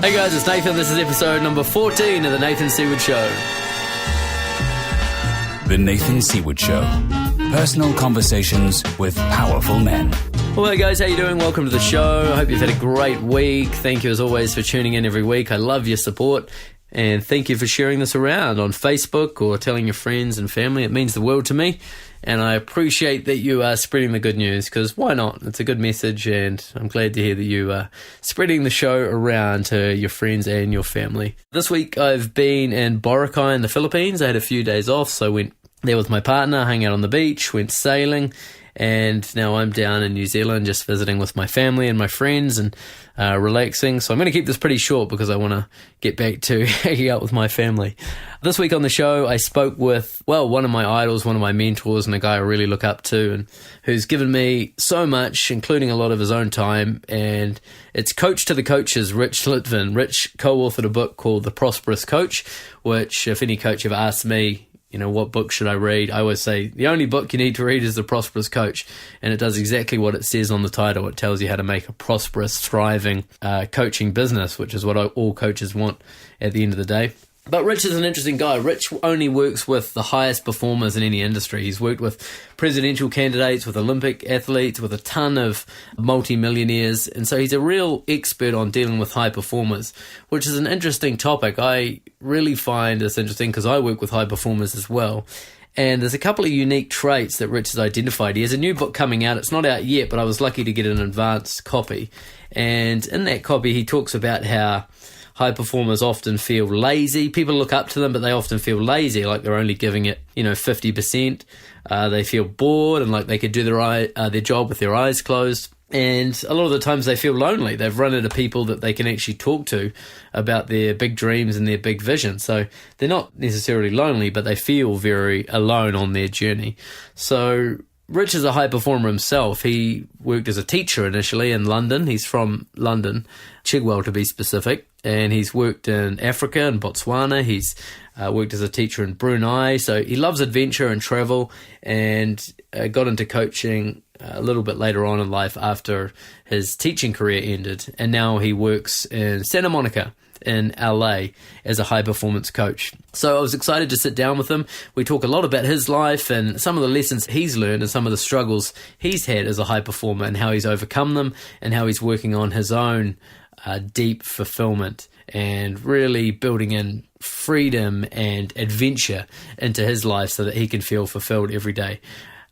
Hey guys, it's Nathan. This is episode number 14 of the Nathan Seaward Show. The Nathan Seaward Show. Personal conversations with powerful men. Well, hey guys, how you doing? Welcome to the show. I hope you've had a great week. Thank you as always for tuning in every week. I love your support. And thank you for sharing this around on Facebook or telling your friends and family. It means the world to me. And I appreciate that you are spreading the good news, because why not? It's a good message, and I'm glad to hear that you are spreading the show around to your friends and your family. This week I've been in Boracay in the Philippines. I had a few days off, so I went there with my partner, hung out on the beach, went sailing, and now I'm down in New Zealand just visiting with my family and my friends and relaxing. So I'm going to keep this pretty short because I want to get back to hanging out with my family. This week on the show, I spoke with, one of my idols, one of my mentors, and a guy I really look up to, and who's given me so much, including a lot of his own time. And it's Coach to the Coaches, Rich Litvin. Rich co-authored a book called The Prosperous Coach, which, if any coach ever asks me, what book should I read? I always say the only book you need to read is The Prosperous Coach, and it does exactly what it says on the title. It tells you how to make a prosperous, thriving coaching business, which is what all coaches want at the end of the day. But Rich is an interesting guy. Rich only works with the highest performers in any industry. He's worked with presidential candidates, with Olympic athletes, with a ton of multi-millionaires. And so he's a real expert on dealing with high performers, which is an interesting topic. I really find this interesting because I work with high performers as well. And there's a couple of unique traits that Rich has identified. He has a new book coming out. It's not out yet, but I was lucky to get an advanced copy. And in that copy, he talks about how high performers often feel lazy. People look up to them, but they often feel lazy, like they're only giving it, 50%. They feel bored and like they could do their job with their eyes closed. And a lot of the times they feel lonely. They've run into people that they can actually talk to about their big dreams and their big vision. So they're not necessarily lonely, but they feel very alone on their journey. So Rich is a high performer himself. He worked as a teacher initially in London. He's from London, Chigwell to be specific. And he's worked in Africa and Botswana. He's worked as a teacher in Brunei. So he loves adventure and travel, and got into coaching a little bit later on in life after his teaching career ended. And now he works in Santa Monica in LA as a high performance coach. So I was excited to sit down with him. We talk a lot about his life and some of the lessons he's learned and some of the struggles he's had as a high performer and how he's overcome them and how he's working on his own deep fulfillment and really building in freedom and adventure into his life so that he can feel fulfilled every day.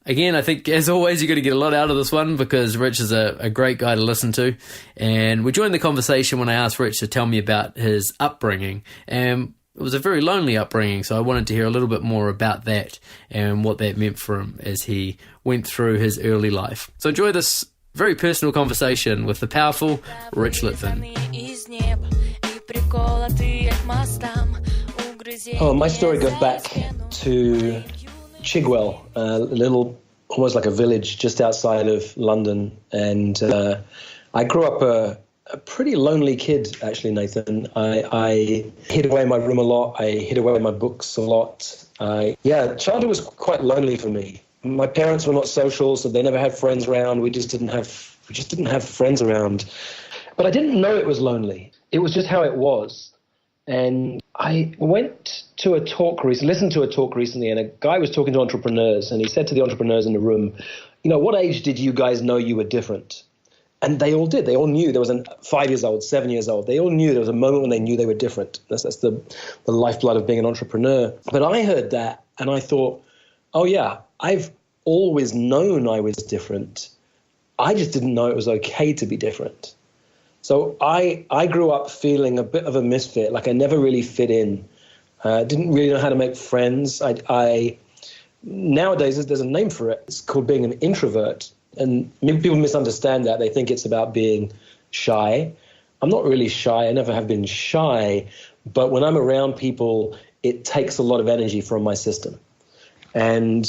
Again, I think, as always, you're going to get a lot out of this one because Rich is a great guy to listen to. And we joined the conversation when I asked Rich to tell me about his upbringing. And it was a very lonely upbringing, so I wanted to hear a little bit more about that and what that meant for him as he went through his early life. So enjoy this very personal conversation with the powerful Rich Litvin. Oh, my story goes back to Chigwell, a little, almost like a village just outside of London. And I grew up a pretty lonely kid, actually, Nathan. I hid away in my room a lot. I hid away in my books a lot. Childhood was quite lonely for me. My parents were not social, so they never had friends around. We just didn't have friends around. But I didn't know it was lonely. It was just how it was. And I went to a talk listened to a talk recently, and a guy was talking to entrepreneurs, and he said to the entrepreneurs in the room, what age did you guys know you were different? And they all did. They all knew. There was 5 years old, 7 years old. They all knew there was a moment when they knew they were different. That's the lifeblood of being an entrepreneur. But I heard that, and I thought, oh yeah, I've always known I was different. I just didn't know it was okay to be different. So I grew up feeling a bit of a misfit, like I never really fit in. Didn't really know how to make friends. Nowadays, there's a name for it. It's called being an introvert. And people misunderstand that. They think it's about being shy. I'm not really shy. I never have been shy. But when I'm around people, it takes a lot of energy from my system. And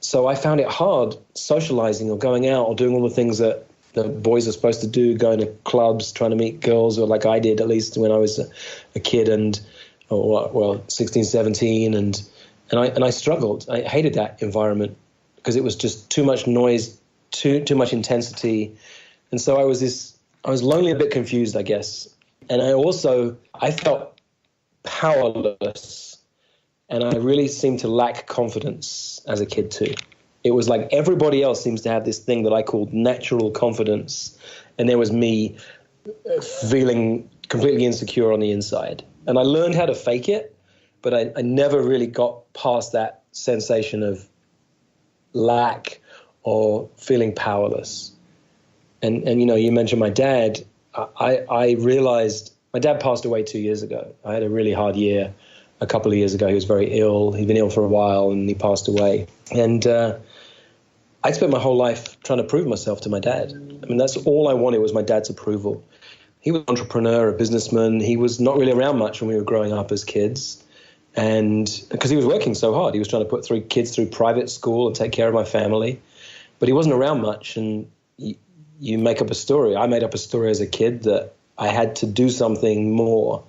so I found it hard socializing or going out or doing all the things that the boys are supposed to do, going to clubs, trying to meet girls, or like I did, at least when I was a kid, 16, 17. And I struggled. I hated that environment because it was just too much noise, too much intensity. And so I was lonely, a bit confused, I guess. And I felt powerless, and I really seemed to lack confidence as a kid too. It was like everybody else seems to have this thing that I called natural confidence, and there was me feeling completely insecure on the inside. And I learned how to fake it, but I never really got past that sensation of lack or feeling powerless. And you know, you mentioned my dad. I realized my dad passed away 2 years ago. I had a really hard year a couple of years ago. He was very ill. He'd been ill for a while, and he passed away. And I'd spent my whole life trying to prove myself to my dad. I mean, that's all I wanted was my dad's approval. He was an entrepreneur, a businessman. He was not really around much when we were growing up as kids. And because he was working so hard, he was trying to put 3 kids through private school and take care of my family. But he wasn't around much. And you make up a story. I made up a story as a kid that I had to do something more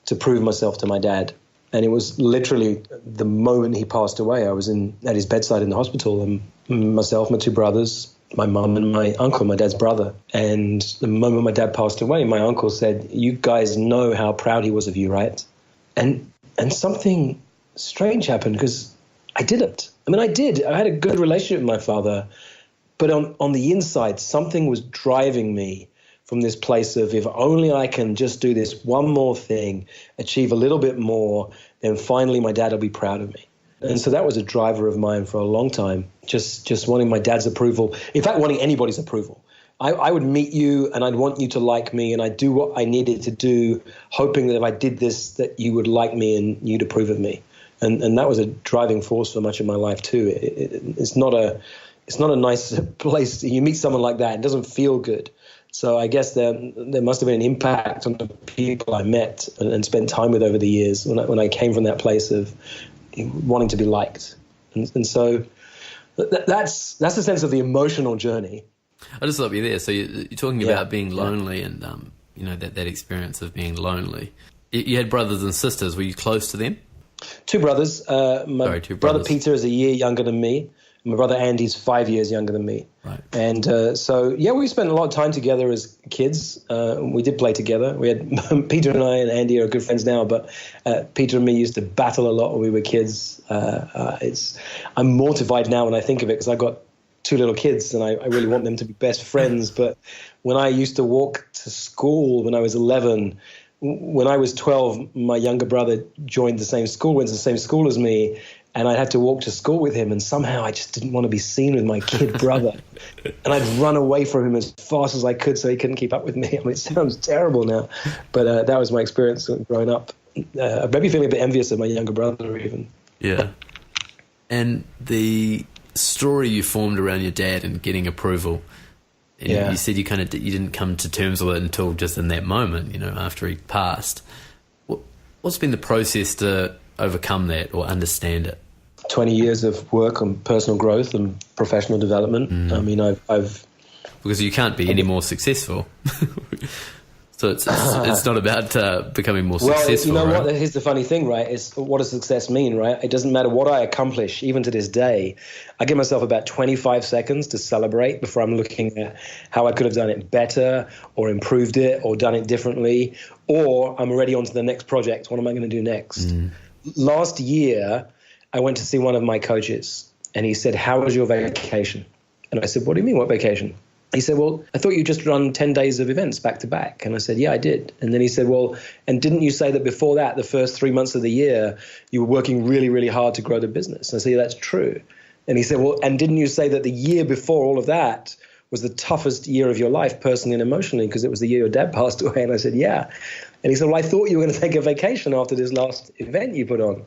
to prove myself to my dad. And it was literally the moment he passed away. I was at his bedside in the hospital, and myself, my 2 brothers, my mum and my uncle, my dad's brother. And the moment my dad passed away, my uncle said, "You guys know how proud he was of you, right?" And something strange happened, because I didn't. I mean, I did. I had a good relationship with my father, but on the inside, something was driving me from this place of, if only I can just do this one more thing, achieve a little bit more, then finally my dad will be proud of me. And so that was a driver of mine for a long time, just wanting my dad's approval. In fact, wanting anybody's approval. I would meet you and I'd want you to like me, and I'd do what I needed to do, hoping that if I did this, that you would like me and you'd approve of me. And that was a driving force for much of my life too. It's not a nice place. You meet someone like that, it doesn't feel good. So I guess there must have been an impact on the people I met and spent time with over the years when I came from that place of wanting to be liked. And so that's the sense of the emotional journey. I just love you there. So you're talking about being lonely and, you know, that experience of being lonely. You had brothers and sisters. Were you close to them? 2 brothers. My 2 brothers. Brother Peter is a year younger than me. My brother Andy's 5 years younger than me. Right. And so, we spent a lot of time together as kids. We did play together. We had Peter and I and Andy are good friends now, but Peter and me used to battle a lot when we were kids. I'm mortified now when I think of it, because I've got 2 little kids and I really want them to be best friends. But when I used to walk to school when I was 11, when I was 12, my younger brother joined the same school, went to the same school as me, and I'd have to walk to school with him, and somehow I just didn't want to be seen with my kid brother. And I'd run away from him as fast as I could so he couldn't keep up with me. I mean, it sounds terrible now, but that was my experience growing up. Maybe feeling a bit envious of my younger brother even. Yeah. And the story you formed around your dad and getting approval, and you said you didn't come to terms with it until just in that moment, you know, after he passed. What's been the process to overcome that or understand it? 20 years of work on personal growth and professional development. I mean, I've because you can't be any more successful. So it's not about becoming more successful. Well, you know right? what? Here's the funny thing, right? Is what does success mean, right? It doesn't matter what I accomplish, even to this day. I give myself about 25 seconds to celebrate before I'm looking at how I could have done it better or improved it or done it differently, or I'm already on to the next project. What am I going to do next? Last year, I went to see one of my coaches, and he said, "How was your vacation?" And I said, "What do you mean, what vacation?" He said, "Well, I thought you just run 10 days of events back to back." And I said, "Yeah, I did." And then he said, "Well, and didn't you say that before that, the first 3 months of the year, you were working really, really hard to grow the business?" And I said, "Yeah, that's true." And he said, "Well, and didn't you say that the year before all of that was the toughest year of your life personally and emotionally because it was the year your dad passed away?" And I said, "Yeah." And he said, "Well, I thought you were going to take a vacation after this last event you put on."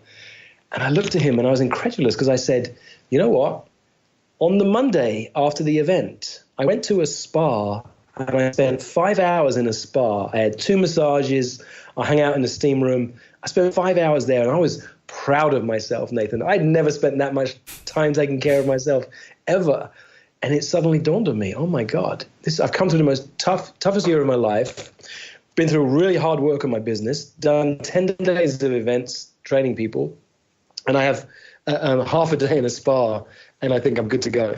And I looked at him and I was incredulous because I said, "You know what? On the Monday after the event, I went to a spa and I spent 5 hours in a spa. I had 2 massages. I hung out in the steam room. I spent 5 hours there and I was proud of myself, Nathan. I'd never spent that much time taking care of myself ever." And it suddenly dawned on me, oh my God, I've come through the most toughest year of my life, been through really hard work on my business, done 10 days of events, training people, and I have half a day in a spa, and I think I'm good to go.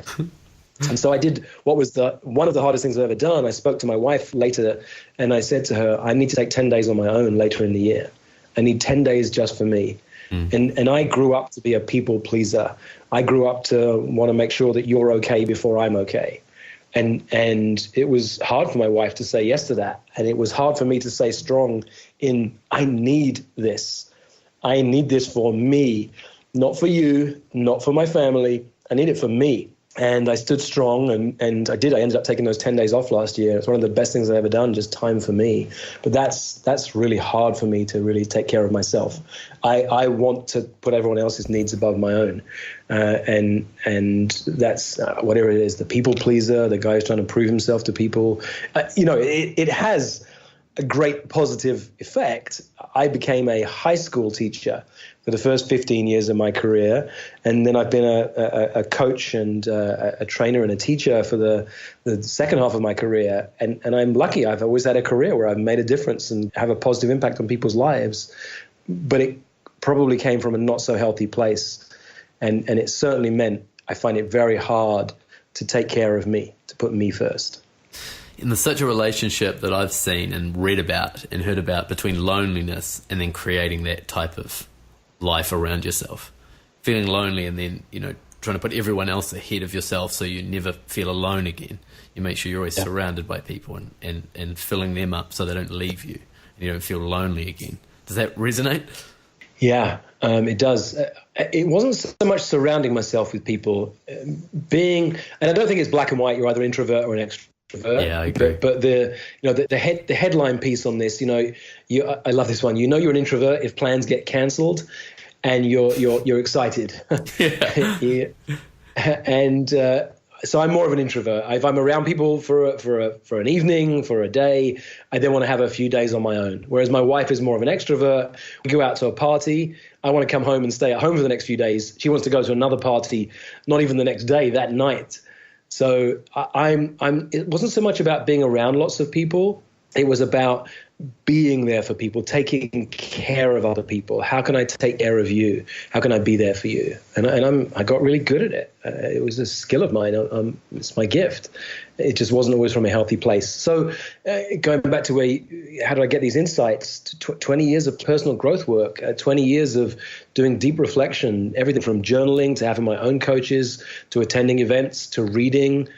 And so I did what was one of the hardest things I've ever done. I spoke to my wife later and I said to her, I need to take 10 days on my own later in the year. I need 10 days just for me. And I grew up to be a people pleaser. I grew up to want to make sure that you're okay before I'm okay. And it was hard for my wife to say yes to that. And it was hard for me to stay strong in, I need this. I need this for me, not for you, not for my family. I need it for me. And I stood strong, and I did. I ended up taking those 10 days off last year. It's one of the best things I've ever done, just time for me. But that's really hard for me to really take care of myself. I want to put everyone else's needs above my own. And that's whatever it is, the people pleaser, the guy who's trying to prove himself to people. It has a great positive effect. I became a high school teacher for the first 15 years of my career. And then I've been a coach and a trainer and a teacher for the second half of my career. And I'm lucky. I've always had a career where I've made a difference and have a positive impact on people's lives. But it probably came from a not so healthy place. And it certainly meant I find it very hard to take care of me, to put me first. And there's such a relationship that I've seen and read about and heard about between loneliness and then creating that type of life around yourself. Feeling lonely and then, trying to put everyone else ahead of yourself so you never feel alone again. You make sure you're always surrounded by people and filling them up so they don't leave you and you don't feel lonely again. Does that resonate? Yeah, it does. It wasn't so much surrounding myself with people. And I don't think it's black and white. You're either introvert or an extrovert. Yeah, I agree. But the headline piece on this, I love this one. You're an introvert if plans get cancelled, and you're excited. Yeah. And so I'm more of an introvert. If I'm around people for an evening, for a day, I then want to have a few days on my own. Whereas my wife is more of an extrovert. We go out to a party. I want to come home and stay at home for the next few days. She wants to go to another party, not even the next day, that night. So it wasn't so much about being around lots of people. It was about being there for people, taking care of other people. How can I take care of you? How can I be there for you? And I got really good at it. It was a skill of mine. It's my gift. It just wasn't always from a healthy place. So going back to how did I get these insights? 20 years of personal growth work, 20 years of doing deep reflection, everything from journaling to having my own coaches, to attending events, to reading,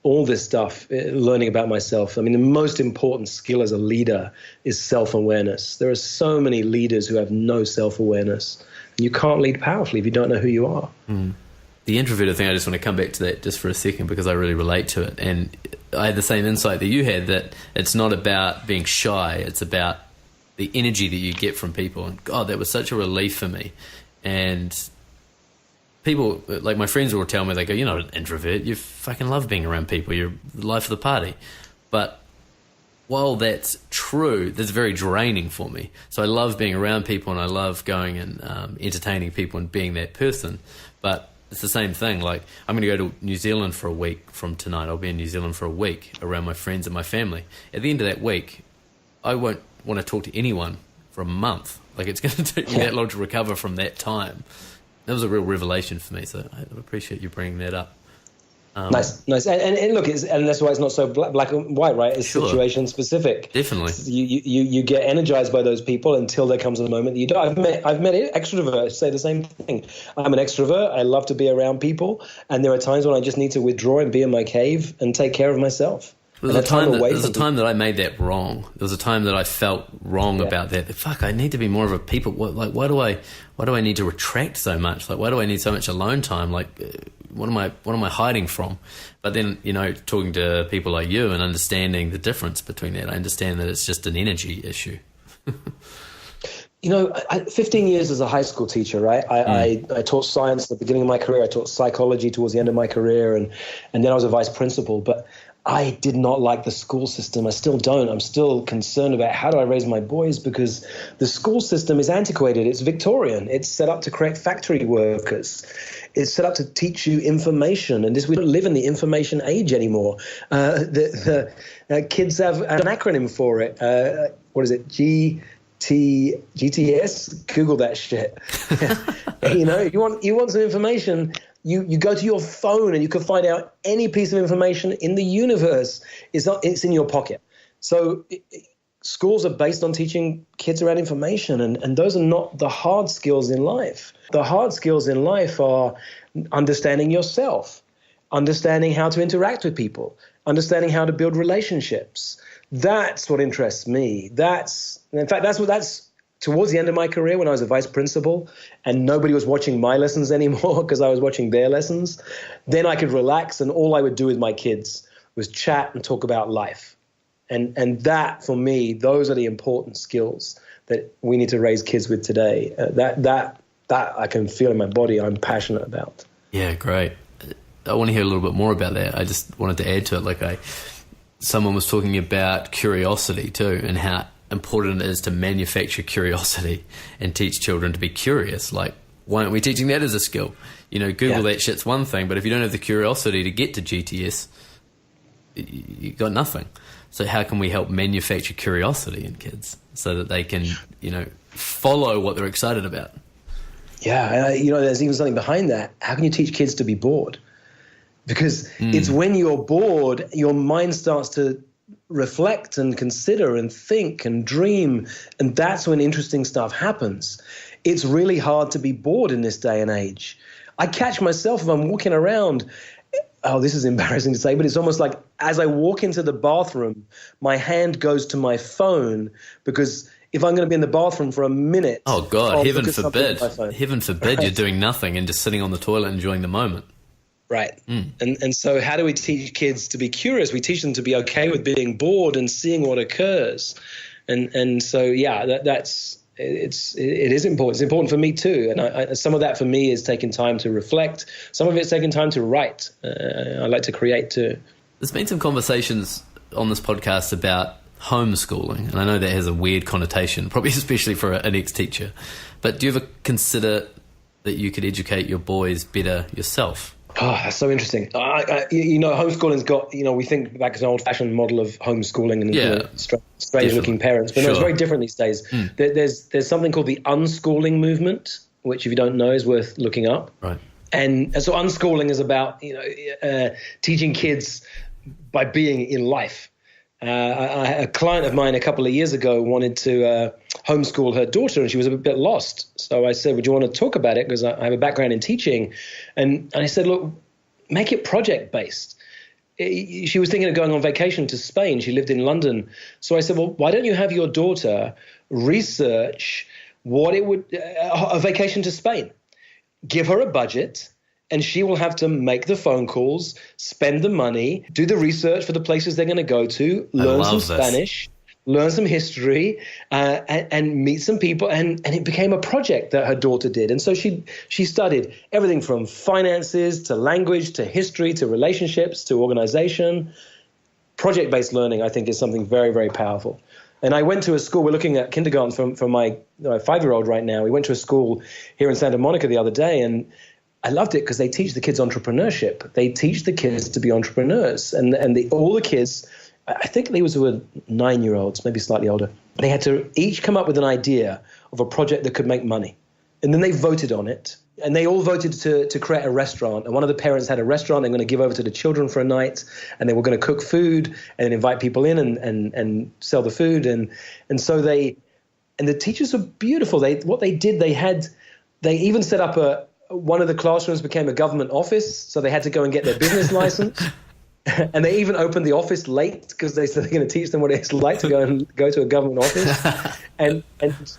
all this stuff, learning about myself. I mean, the most important skill as a leader is self-awareness. There are so many leaders who have no self-awareness. And you can't lead powerfully if you don't know who you are. Mm. The introverted thing, I just want to come back to that just for a second because I really relate to it. And I had the same insight that you had, that it's not about being shy. It's about the energy that you get from people. And God, that was such a relief for me. And people, like my friends will tell me, they go, you're not an introvert. You fucking love being around people. You're the life of the party. But while that's true, that's very draining for me. So I love being around people and I love going and entertaining people and being that person. But it's the same thing. Like, I'm going to go to New Zealand for a week from tonight. I'll be in New Zealand for a week around my friends and my family. At the end of that week, I won't want to talk to anyone for a month. Like, it's going to take me that long to recover from that time. That was a real revelation for me, so I appreciate you bringing that up. Nice. And look, and that's why it's not so black and white, right? It's situation specific. Definitely. You get energized by those people until there comes a moment that you don't. I've met extroverts say the same thing. I'm an extrovert. I love to be around people, and there are times when I just need to withdraw and be in my cave and take care of myself. There was a time that I made that wrong. There was a time that I felt wrong about that. Fuck, I need to be more of a people. Why do I need to retract so much? Like, why do I need so much alone time? Like, what am I hiding from? But then, talking to people like you and understanding the difference between that, I understand that it's just an energy issue. 15 years as a high school teacher, right? I taught science at the beginning of my career. I taught psychology towards the end of my career, and then I was a vice principal. But I did not like the school system. I still don't. I'm still concerned about how do I raise my boys, because the school system is antiquated. It's Victorian. It's set up to create factory workers. It's set up to teach you information. And we don't live in the information age anymore. The kids have an acronym for it. What is it? GTS? Google that shit. You want some information. You go to your phone and you can find out any piece of information in the universe. It's in your pocket. So schools are based on teaching kids around information, and those are not the hard skills in life. The hard skills in life are understanding yourself, understanding how to interact with people, understanding how to build relationships. That's what interests me. That's towards the end of my career when I was a vice principal and nobody was watching my lessons anymore because I was watching their lessons. Then I could relax, and all I would do with my kids was chat and talk about life. And that, for me, those are the important skills that we need to raise kids with today. That I can feel in my body I'm passionate about. Yeah, great. I want to hear a little bit more about that. I just wanted to add to it. Someone was talking about curiosity too, and how important it is to manufacture curiosity and teach children to be curious. Why aren't we teaching that as a skill? Google that shit's one thing, but if you don't have the curiosity to get to GTS, you got nothing. So how can we help manufacture curiosity in kids so that they can, follow what they're excited about? Yeah, there's even something behind that. How can you teach kids to be bored? Because it's when you're bored, your mind starts to reflect and consider and think and dream, and that's when interesting stuff happens. It's really hard to be bored in this day and age. I catch myself if I'm walking around. Oh, this is embarrassing to say, but it's almost like as I walk into the bathroom, my hand goes to my phone, because if I'm going to be in the bathroom for a minute... Oh, God, heaven forbid you're doing nothing and just sitting on the toilet enjoying the moment. Right. And so how do we teach kids to be curious? We teach them to be okay with being bored and seeing what occurs. And so, yeah, it is important. It's important for me too. And some of that for me is taking time to reflect. Some of it's taking time to write. I like to create too. There's been some conversations on this podcast about homeschooling, and I know that has a weird connotation, probably especially for an ex-teacher. But do you ever consider that you could educate your boys better yourself? Oh, that's so interesting. Homeschooling's got, we think back as an old-fashioned model of homeschooling and strange-looking parents. But no, it's very different these days. There's something called the unschooling movement, which, if you don't know, is worth looking up. Right. And so unschooling is about, teaching kids by being in life. A client of mine a couple of years ago wanted to homeschool her daughter, and she was a bit lost. So I said, would you want to talk about it? Because I have a background in teaching. And I said, look, make it project-based. She was thinking of going on vacation to Spain. She lived in London. So I said, well, why don't you have your daughter research what it would a vacation to Spain? Give her a budget, and she will have to make the phone calls, spend the money, do the research for the places they're going to go to, learn some Spanish, learn some history, and meet some people. And it became a project that her daughter did. And so she studied everything from finances to language to history to relationships to organization. Project-based learning, I think, is something very, very powerful. And I went to a school. We're looking at kindergarten for my 5-year-old right now. We went to a school here in Santa Monica the other day, and I loved it because they teach the kids entrepreneurship. They teach the kids to be entrepreneurs. And all the kids, I think these were 9-year-olds, maybe slightly older. They had to each come up with an idea of a project that could make money. And then they voted on it. And they all voted to create a restaurant. And one of the parents had a restaurant they're going to give over to the children for a night. And they were going to cook food and then invite people in and sell the food. And so the teachers were beautiful. They even set up one of the classrooms became a government office. So they had to go and get their business license. And they even opened the office late because they said they're going to teach them what it's like to go to a government office. and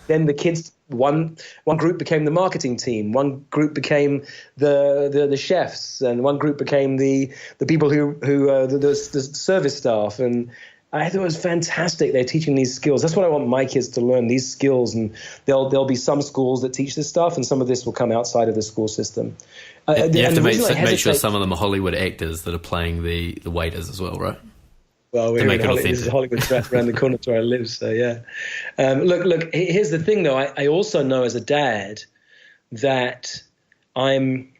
then the kids, one group became the marketing team, one group became the chefs, and one group became the people who the service staff. And I thought it was fantastic. They're teaching these skills. That's what I want my kids to learn, these skills. And there'll be some schools that teach this stuff, and some of this will come outside of the school system. You have to make sure some of them are Hollywood actors that are playing the waiters as well, right? Well, this is Hollywood around the corner to where I live, so yeah. Look, here's the thing, though. I also know as a dad that I'm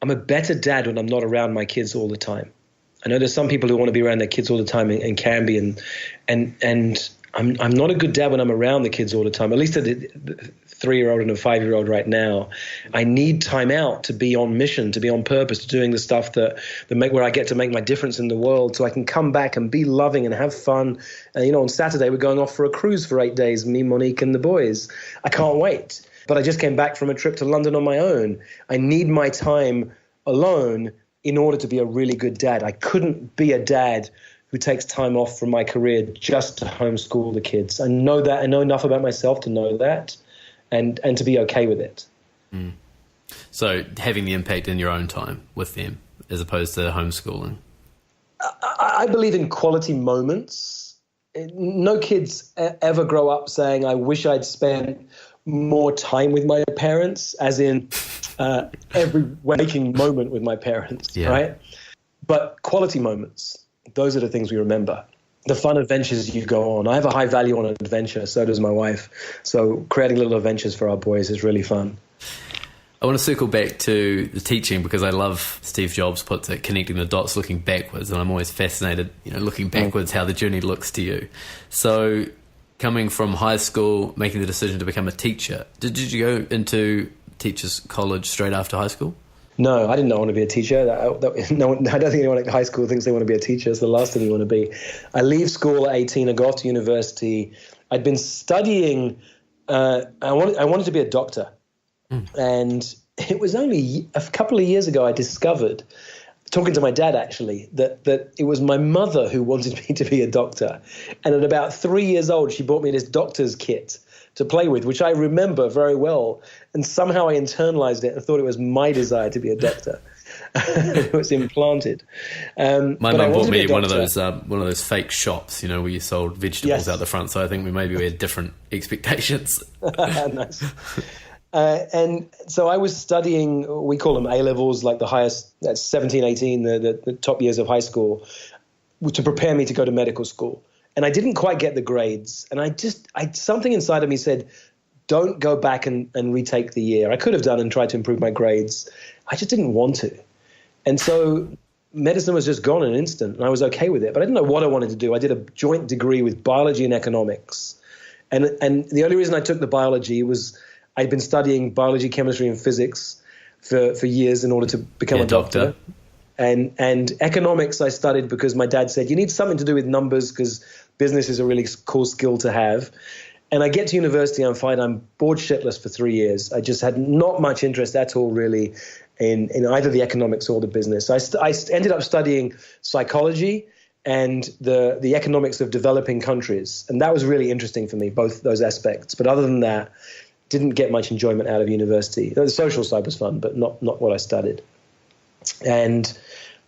a better dad when I'm not around my kids all the time. I know there's some people who want to be around their kids all the time and can be, and I'm not a good dad when I'm around the kids all the time, at least the 3-year-old and a 5-year-old right now. I need time out to be on mission, to be on purpose, to doing the stuff that where I get to make my difference in the world, so I can come back and be loving and have fun. And, on Saturday, we're going off for a cruise for 8 days, me, Monique, and the boys. I can't wait. But I just came back from a trip to London on my own. I need my time alone in order to be a really good dad. I couldn't be a dad who takes time off from my career just to homeschool the kids. I know that. I know enough about myself to know that and to be okay with it. Mm. So having the impact in your own time with them as opposed to homeschooling. I believe in quality moments. No kids ever grow up saying, I wish I'd spent more time with my parents, as in every waking moment with my parents, right? But quality moments. Those are the things we remember. The fun adventures you go on. I have a high value on adventure. So does my wife. So creating little adventures for our boys is really fun. I want to circle back to the teaching, because I love Steve Jobs puts it, connecting the dots, looking backwards. And I'm always fascinated, looking backwards, how the journey looks to you. So coming from high school, making the decision to become a teacher, did you go into teachers college straight after high school? No, I did not want to be a teacher. No, I don't think anyone at high school thinks they want to be a teacher. It's the last thing you want to be. I leave school at 18. I go off to university. I'd been studying. I wanted to be a doctor. And it was only a couple of years ago I discovered, talking to my dad actually, that it was my mother who wanted me to be a doctor. And at about 3 years old, she bought me this doctor's kit to play with, which I remember very well. And somehow I internalized it and thought it was my desire to be a doctor. It was implanted. My mum bought me one of those fake shops, where you sold vegetables out the front. So I think we had different expectations. Nice. And so I was studying, we call them A-levels, like the highest, that's 17, 18, the top years of high school, to prepare me to go to medical school. And I didn't quite get the grades. And something inside of me said, don't go back and retake the year. I could have done and tried to improve my grades. I just didn't want to. And so medicine was just gone in an instant, and I was okay with it. But I didn't know what I wanted to do. I did a joint degree with biology and economics. And the only reason I took the biology was I'd been studying biology, chemistry, and physics for years in order to become a doctor. And economics I studied because my dad said, you need something to do with numbers because business is a really cool skill to have. And I get to university, I'm bored shitless for 3 years. I just had not much interest at all really in either the economics or the business. I ended up studying psychology and the economics of developing countries. And that was really interesting for me, both those aspects. But other than that, didn't get much enjoyment out of university. The social side was fun, but not what I studied. And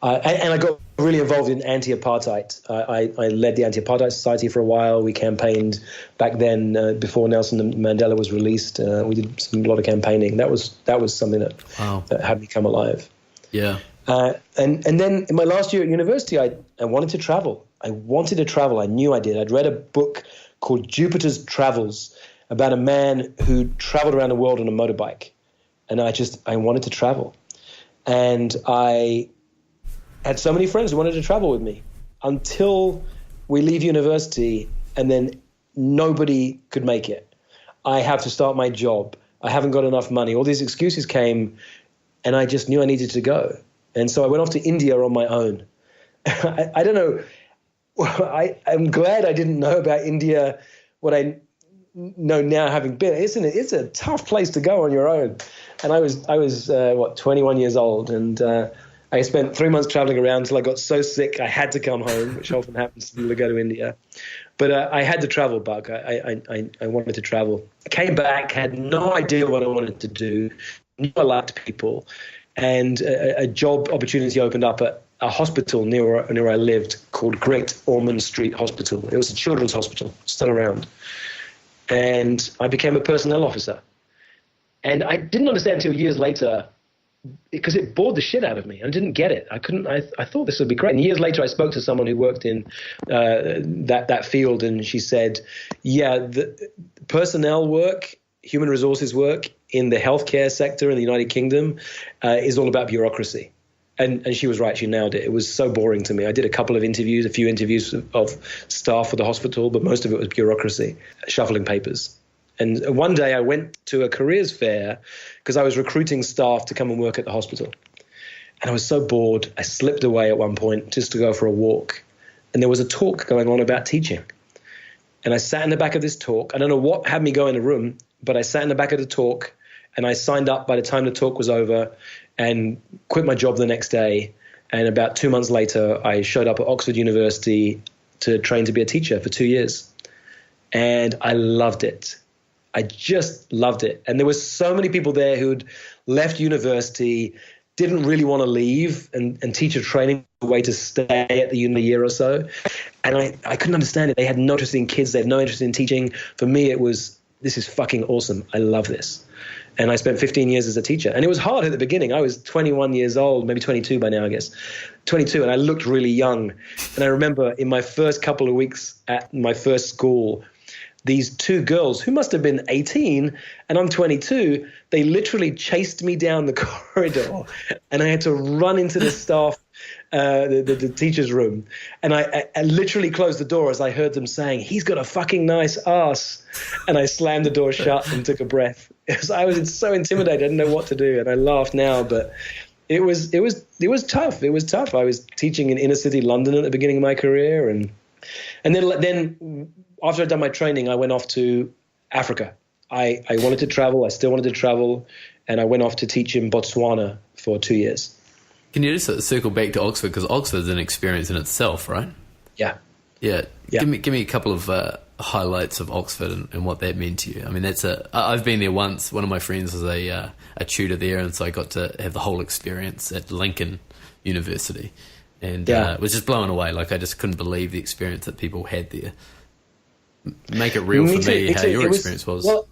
I got really involved in anti-apartheid. I led the Anti-Apartheid Society for a while. We campaigned back then before Nelson Mandela was released. We did a lot of campaigning. That was something that had me come alive. Yeah. And then in my last year at university, I wanted to travel. I wanted to travel. I knew I did. I'd read a book called Jupiter's Travels about a man who traveled around the world on a motorbike. And I wanted to travel. And I had so many friends who wanted to travel with me until we leave university, and then nobody could make it. I have to start my job. I haven't got enough money. All these excuses came, and I just knew I needed to go. And so I went off to India on my own. I don't know. I'm glad I didn't know about India, what I know now having been. It's a tough place to go on your own. And I was 21 years old, and I spent 3 months traveling around until I got so sick I had to come home, which often happens to people who go to India. But I had the travel bug. I wanted to travel. I came back, had no idea what I wanted to do, knew I liked people, and a job opportunity opened up at a hospital near where I lived called Great Ormond Street Hospital. It was a children's hospital, still around. And I became a personnel officer. And I didn't understand until years later, because it bored the shit out of me. I didn't get it. I thought this would be great. And years later, I spoke to someone who worked in that field, and she said, yeah, the personnel work, human resources work in the healthcare sector in the United Kingdom is all about bureaucracy. And she was right. She nailed it. It was so boring to me. I did a few interviews of staff for the hospital, but most of it was bureaucracy, shuffling papers. And one day I went to a careers fair because I was recruiting staff to come and work at the hospital. And I was so bored, I slipped away at one point just to go for a walk. And there was a talk going on about teaching. And I sat in the back of this talk. I don't know what had me go in the room, but I sat in the back of the talk and I signed up by the time the talk was over and quit my job the next day. And about 2 months later, I showed up at Oxford University to train to be a teacher for 2 years. And I loved it. I just loved it. And there were so many people there who'd left university, didn't really want to leave, and teacher training a way to stay at the uni a year or so. And I couldn't understand it. They had no interest in kids. They had no interest in teaching. For me, it was, this is fucking awesome. I love this. And I spent 15 years as a teacher. And it was hard at the beginning. I was 21 years old, maybe 22 by now, I guess. 22, and I looked really young. And I remember in my first couple of weeks at my first school, these two girls who must have been 18 and I'm 22, they literally chased me down the corridor and I had to run into the staff, the teacher's room. And I literally closed the door as I heard them saying, "He's got a fucking nice ass." And I slammed the door shut and took a breath. I was so intimidated. I didn't know what to do. And I laugh now, but it was tough. It was tough. I was teaching in inner city London at the beginning of my career. And then after I'd done my training, I went off to Africa. I wanted to travel. I still wanted to travel. And I went off to teach in Botswana for 2 years. Can you just sort of circle back to Oxford? Because Oxford's an experience in itself, right? Yeah. Give me a couple of highlights of Oxford and what that meant to you. I mean, I've been there once. One of my friends was a tutor there, and so I got to have the whole experience at Lincoln University. And was just blown away. Like, I just couldn't believe the experience that people had there. Make it real for me how your experience was. Well,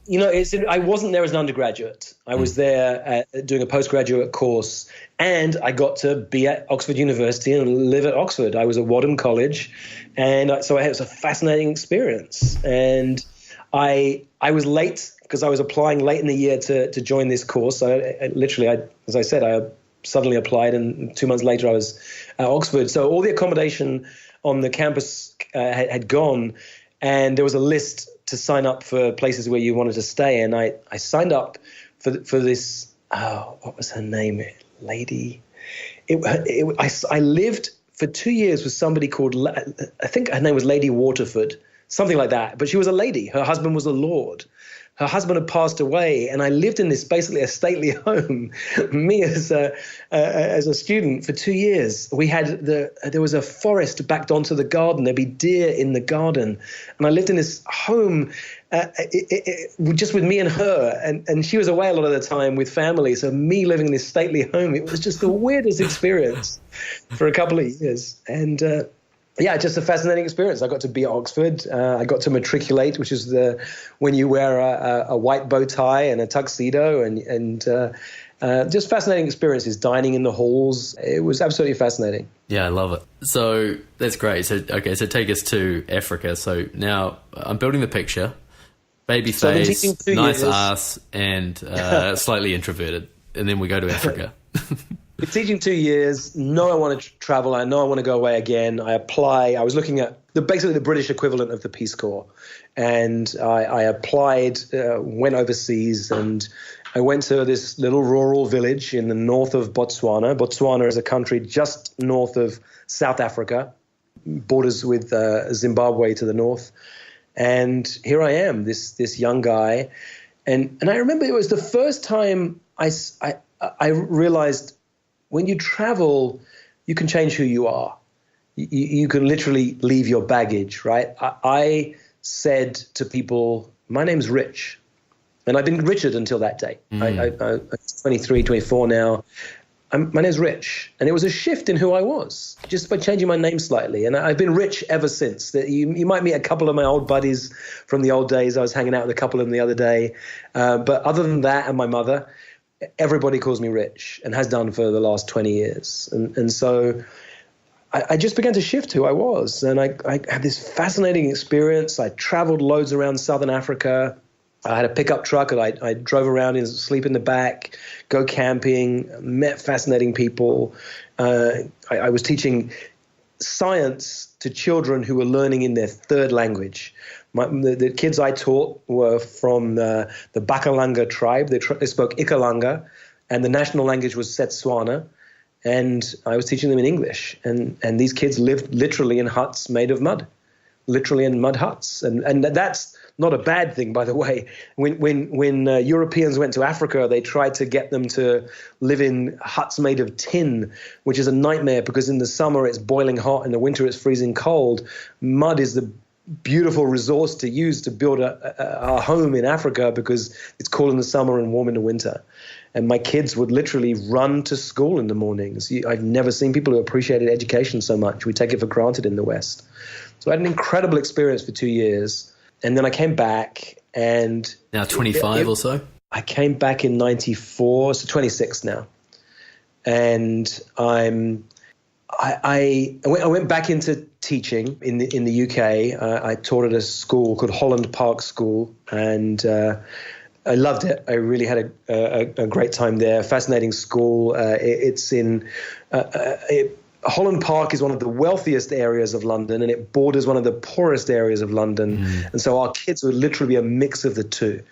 I wasn't there as an undergraduate. I was there doing a postgraduate course, and I got to be at Oxford University and live at Oxford. I was at Wadham College, and so it was a fascinating experience. And I was late because I was applying late in the year to join this course. So as I said, I suddenly applied, and 2 months later I was at Oxford. So all the accommodation on the campus had gone, and there was a list to sign up for places where you wanted to stay. And I signed up for this, what was her name? Lady. I lived for 2 years with somebody called, I think her name was Lady Waterford, something like that. But she was a lady. Her husband was a lord. Her husband had passed away, and I lived in this basically a stately home. Me as a student for 2 years, we had there was a forest backed onto the garden. There'd be deer in the garden, and I lived in this home just with me and her, and she was away a lot of the time with family. So me living in this stately home, it was just the weirdest experience for a couple of years, and. Just a fascinating experience. I got to be at Oxford. I got to matriculate, which is when you wear a white bow tie and a tuxedo, and just fascinating experiences. Dining in the halls, it was absolutely fascinating. Yeah, I love it. So that's great. So take us to Africa. So now I'm building the picture: baby face, nice ass, and slightly introverted. And then we go to Africa. Been teaching 2 years. Know I want to travel. I know I want to go away again. I apply. I was looking at basically the British equivalent of the Peace Corps, and I applied, went overseas, and I went to this little rural village in the north of Botswana. Botswana is a country just north of South Africa, borders with Zimbabwe to the north. And here I am, this young guy, and I remember it was the first time I realized. When you travel, you can change who you are. You can literally leave your baggage, right? I said to people, my name's Rich. And I've been Richard until that day. I'm 23, 24 now. My name's Rich. And it was a shift in who I was, just by changing my name slightly. And I've been Rich ever since. You might meet a couple of my old buddies from the old days. I was hanging out with a couple of them the other day. But other than that and my mother, everybody calls me Rich and has done for the last 20 years. And so I just began to shift who I was. And I had this fascinating experience. I traveled loads around Southern Africa. I had a pickup truck and I drove around and sleep in the back, go camping, met fascinating people. I was teaching science to children who were learning in their third language. The kids I taught were from the Bakalanga tribe. They spoke Ikalanga, and the national language was Setswana. And I was teaching them in English. And these kids lived literally in huts made of mud, literally in mud huts. And that's not a bad thing, by the way. When Europeans went to Africa, they tried to get them to live in huts made of tin, which is a nightmare because in the summer it's boiling hot, in the winter it's freezing cold. Mud is the beautiful resource to use to build a home in Africa because it's cool in the summer and warm in the winter. And my kids would literally run to school in the mornings. I've never seen people who appreciated education so much. We take it for granted in the West. So I had an incredible experience for 2 years. And then I came back and... Now 25 or so? I came back in 94, so 26 now. And I went back into teaching in the UK. I taught at a school called Holland Park School, and I loved it. I really had a great time there. Fascinating school. It's in Holland Park is one of the wealthiest areas of London, and it borders one of the poorest areas of London. And so our kids would literally be a mix of the two.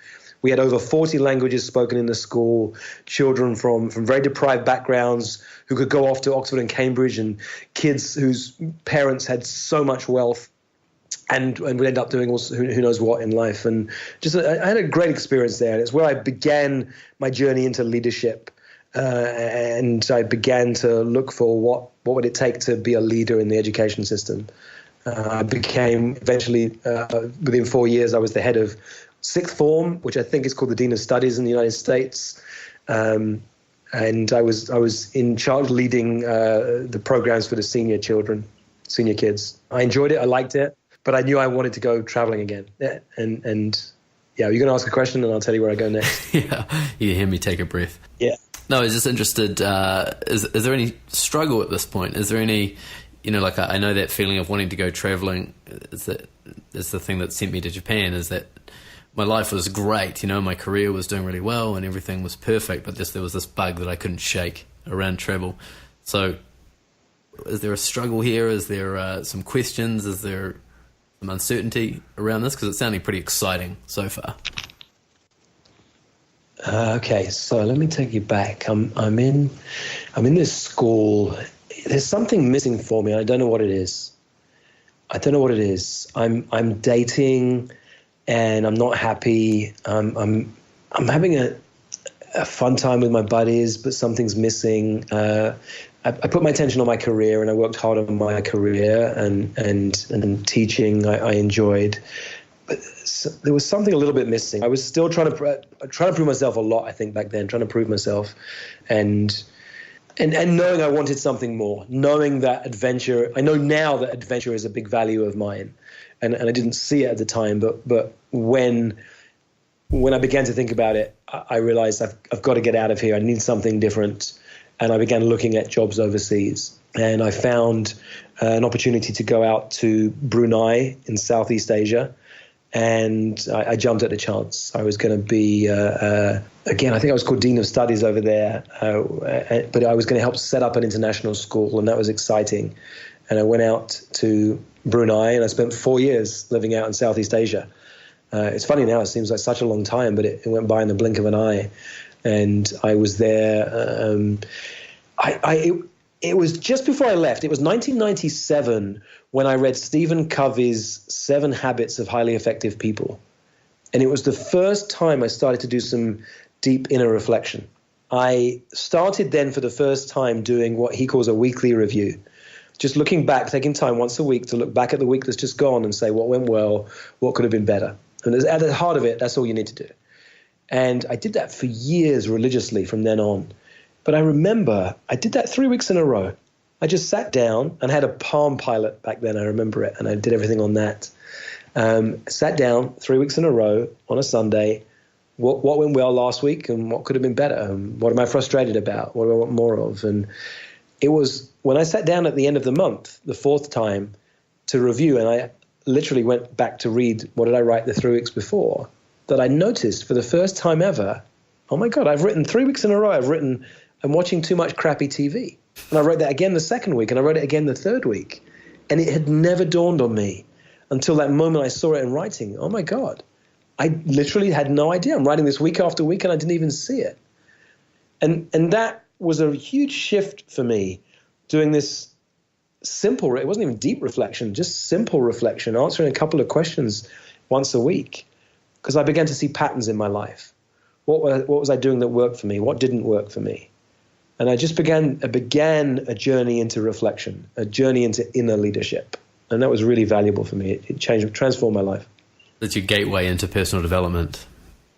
We had over 40 languages spoken in the school, children from very deprived backgrounds who could go off to Oxford and Cambridge, and kids whose parents had so much wealth and would end up doing also who knows what in life. And just I had a great experience there. And it's where I began my journey into leadership. And I began to look for what would it take to be a leader in the education system. I became eventually, within 4 years, I was the head of sixth form, which I think is called the Dean of Studies in the United States. And I was in charge leading the programs for the senior kids. I enjoyed it. I liked it, but I knew I wanted to go traveling again. And yeah, you're going to ask a question and I'll tell you where I go next. Yeah, you hear me take a breath. Yeah. No, I was just interested, is there any struggle at this point? Is there any, like I know that feeling of wanting to go traveling is the thing that sent me to Japan, is that my life was great, my career was doing really well and everything was perfect, but there was this bug that I couldn't shake around travel. So is there a struggle here? Is there some questions? Is there some uncertainty around this? Because it's sounding pretty exciting so far. Okay, so let me take you back. I'm in this school. There's something missing for me. I don't know what it is. I'm dating, and I'm not happy. I'm having a fun time with my buddies, but something's missing. I put my attention on my career, and I worked hard on my career, and teaching I enjoyed. But there was something a little bit missing. I was still trying to prove myself a lot, I think, back then, trying to prove myself. And knowing I wanted something more, knowing that adventure. I know now that adventure is a big value of mine. And I didn't see it at the time. But when I began to think about it, I realized I've got to get out of here. I need something different. And I began looking at jobs overseas. And I found an opportunity to go out to Brunei in Southeast Asia. And I jumped at the chance. I was going to be, again, I think I was called Dean of Studies over there, but I was going to help set up an international school, and that was exciting. And I went out to Brunei, and I spent 4 years living out in Southeast Asia. It's funny now, it seems like such a long time, but it went by in the blink of an eye. And I was there. It was just before I left. It was 1997 when I read Stephen Covey's 7 Habits of Highly Effective People. And it was the first time I started to do some deep inner reflection. I started then for the first time doing what he calls a weekly review. Just looking back, taking time once a week to look back at the week that's just gone and say what went well, what could have been better. And at the heart of it, that's all you need to do. And I did that for years religiously from then on. But I remember I did that 3 weeks in a row. I just sat down and had a Palm Pilot back then. I remember it, and I did everything on that. Sat down 3 weeks in a row on a Sunday. What went well last week, and what could have been better? What am I frustrated about? What do I want more of? And it was when I sat down at the end of the month, the 4th time, to review, and I literally went back to read what did I write the 3 weeks before. that I noticed for the first time ever, oh my God, I've written 3 weeks in a row, I'm watching too much crappy TV. And I wrote that again the second week, and I wrote it again the third week. And it had never dawned on me until that moment I saw it in writing. Oh my God, I literally had no idea. I'm writing this week after week, and I didn't even see it. And that was a huge shift for me, doing this simple, it wasn't even deep reflection, just simple reflection, answering a couple of questions once a week, because I began to see patterns in my life. What was I doing that worked for me? What didn't work for me? And I just began a journey into reflection, a journey into inner leadership. And that was really valuable for me. It transformed my life. That's your gateway into personal development.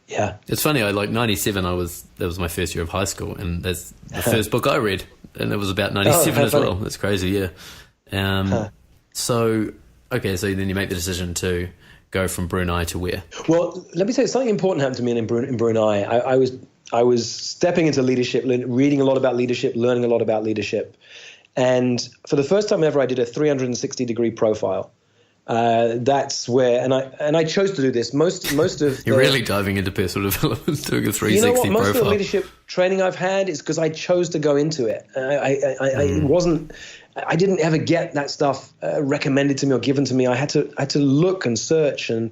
Yeah. It's funny, like 97, that was my first year of high school, and that's the first book I read, and it was about 97 as well. That's crazy, yeah. So then you make the decision to go from Brunei to where? Well, let me tell you, something important happened to me in Brunei. I was stepping into leadership, reading a lot about leadership, learning a lot about leadership. And for the first time ever, I did a 360-degree profile. That's where, and I chose to do this. Most of you're really diving into personal development, doing a 360 You know what? Most profile. of the leadership training I've had is because I chose to go into it. I didn't ever get that stuff recommended to me or given to me. I had to look and search, and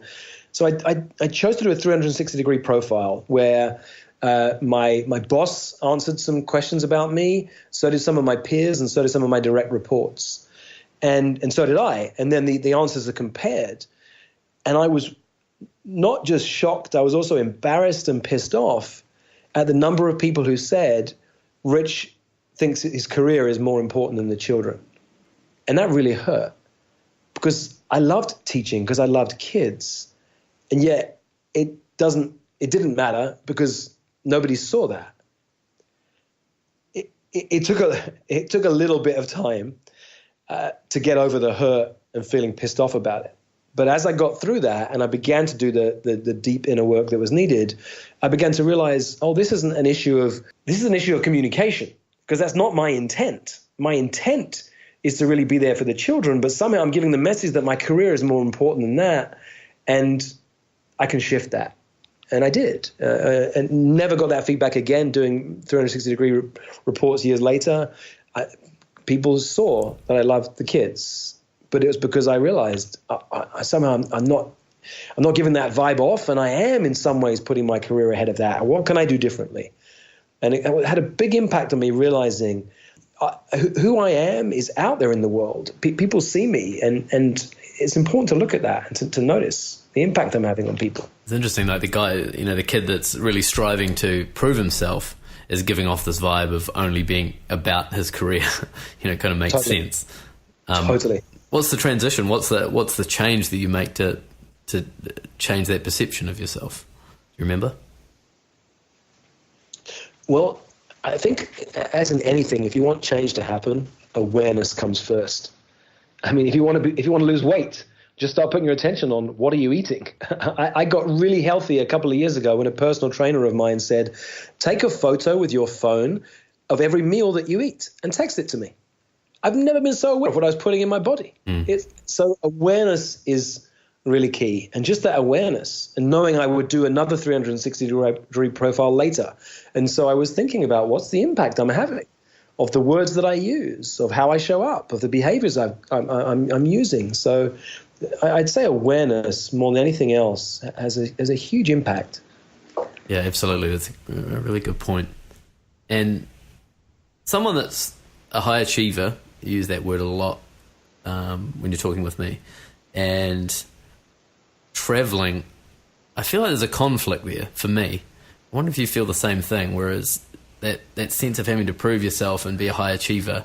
so I chose to do a 360-degree profile where my boss answered some questions about me, so did some of my peers, and so did some of my direct reports. And so did I. And then the answers are compared. And I was not just shocked, I was also embarrassed and pissed off at the number of people who said, Rich thinks his career is more important than the children. And that really hurt, because I loved teaching, because I loved kids. And yet it didn't matter because nobody saw that. It took a little bit of time to get over the hurt and feeling pissed off about it. But as I got through that and I began to do the deep inner work that was needed, I began to realize, this is an issue of communication, because that's not my intent. My intent is to really be there for the children, but somehow I'm giving the message that my career is more important than that, and I can shift that. And I did, and never got that feedback again doing 360-degree reports years later. People saw that I loved the kids, but it was because I realized I'm not giving that vibe off, and I am in some ways putting my career ahead of that. What can I do differently? And it had a big impact on me, realizing who I am is out there in the world. People see me, and it's important to look at that and to notice the impact I'm having on people. It's interesting, like the guy, the kid that's really striving to prove himself is giving off this vibe of only being about his career. Kind of makes sense. Totally. What's the transition? What's the change that you make to change that perception of yourself? Do you remember? Well, I think, as in anything, if you want change to happen, awareness comes first. I mean, if you want to lose weight, just start putting your attention on what are you eating. I got really healthy a couple of years ago when a personal trainer of mine said, take a photo with your phone of every meal that you eat and text it to me. I've never been so aware of what I was putting in my body. So awareness is really key. And just that awareness and knowing I would do another 360-degree profile later. And so I was thinking about what's the impact I'm having of the words that I use, of how I show up, of the behaviors I'm using. So I'd say awareness more than anything else has a huge impact. Yeah, absolutely. That's a really good point. And someone that's a high achiever, you use that word a lot when you're talking with me, and traveling, I feel like there's a conflict there for me. I wonder if you feel the same thing, whereas that sense of having to prove yourself and be a high achiever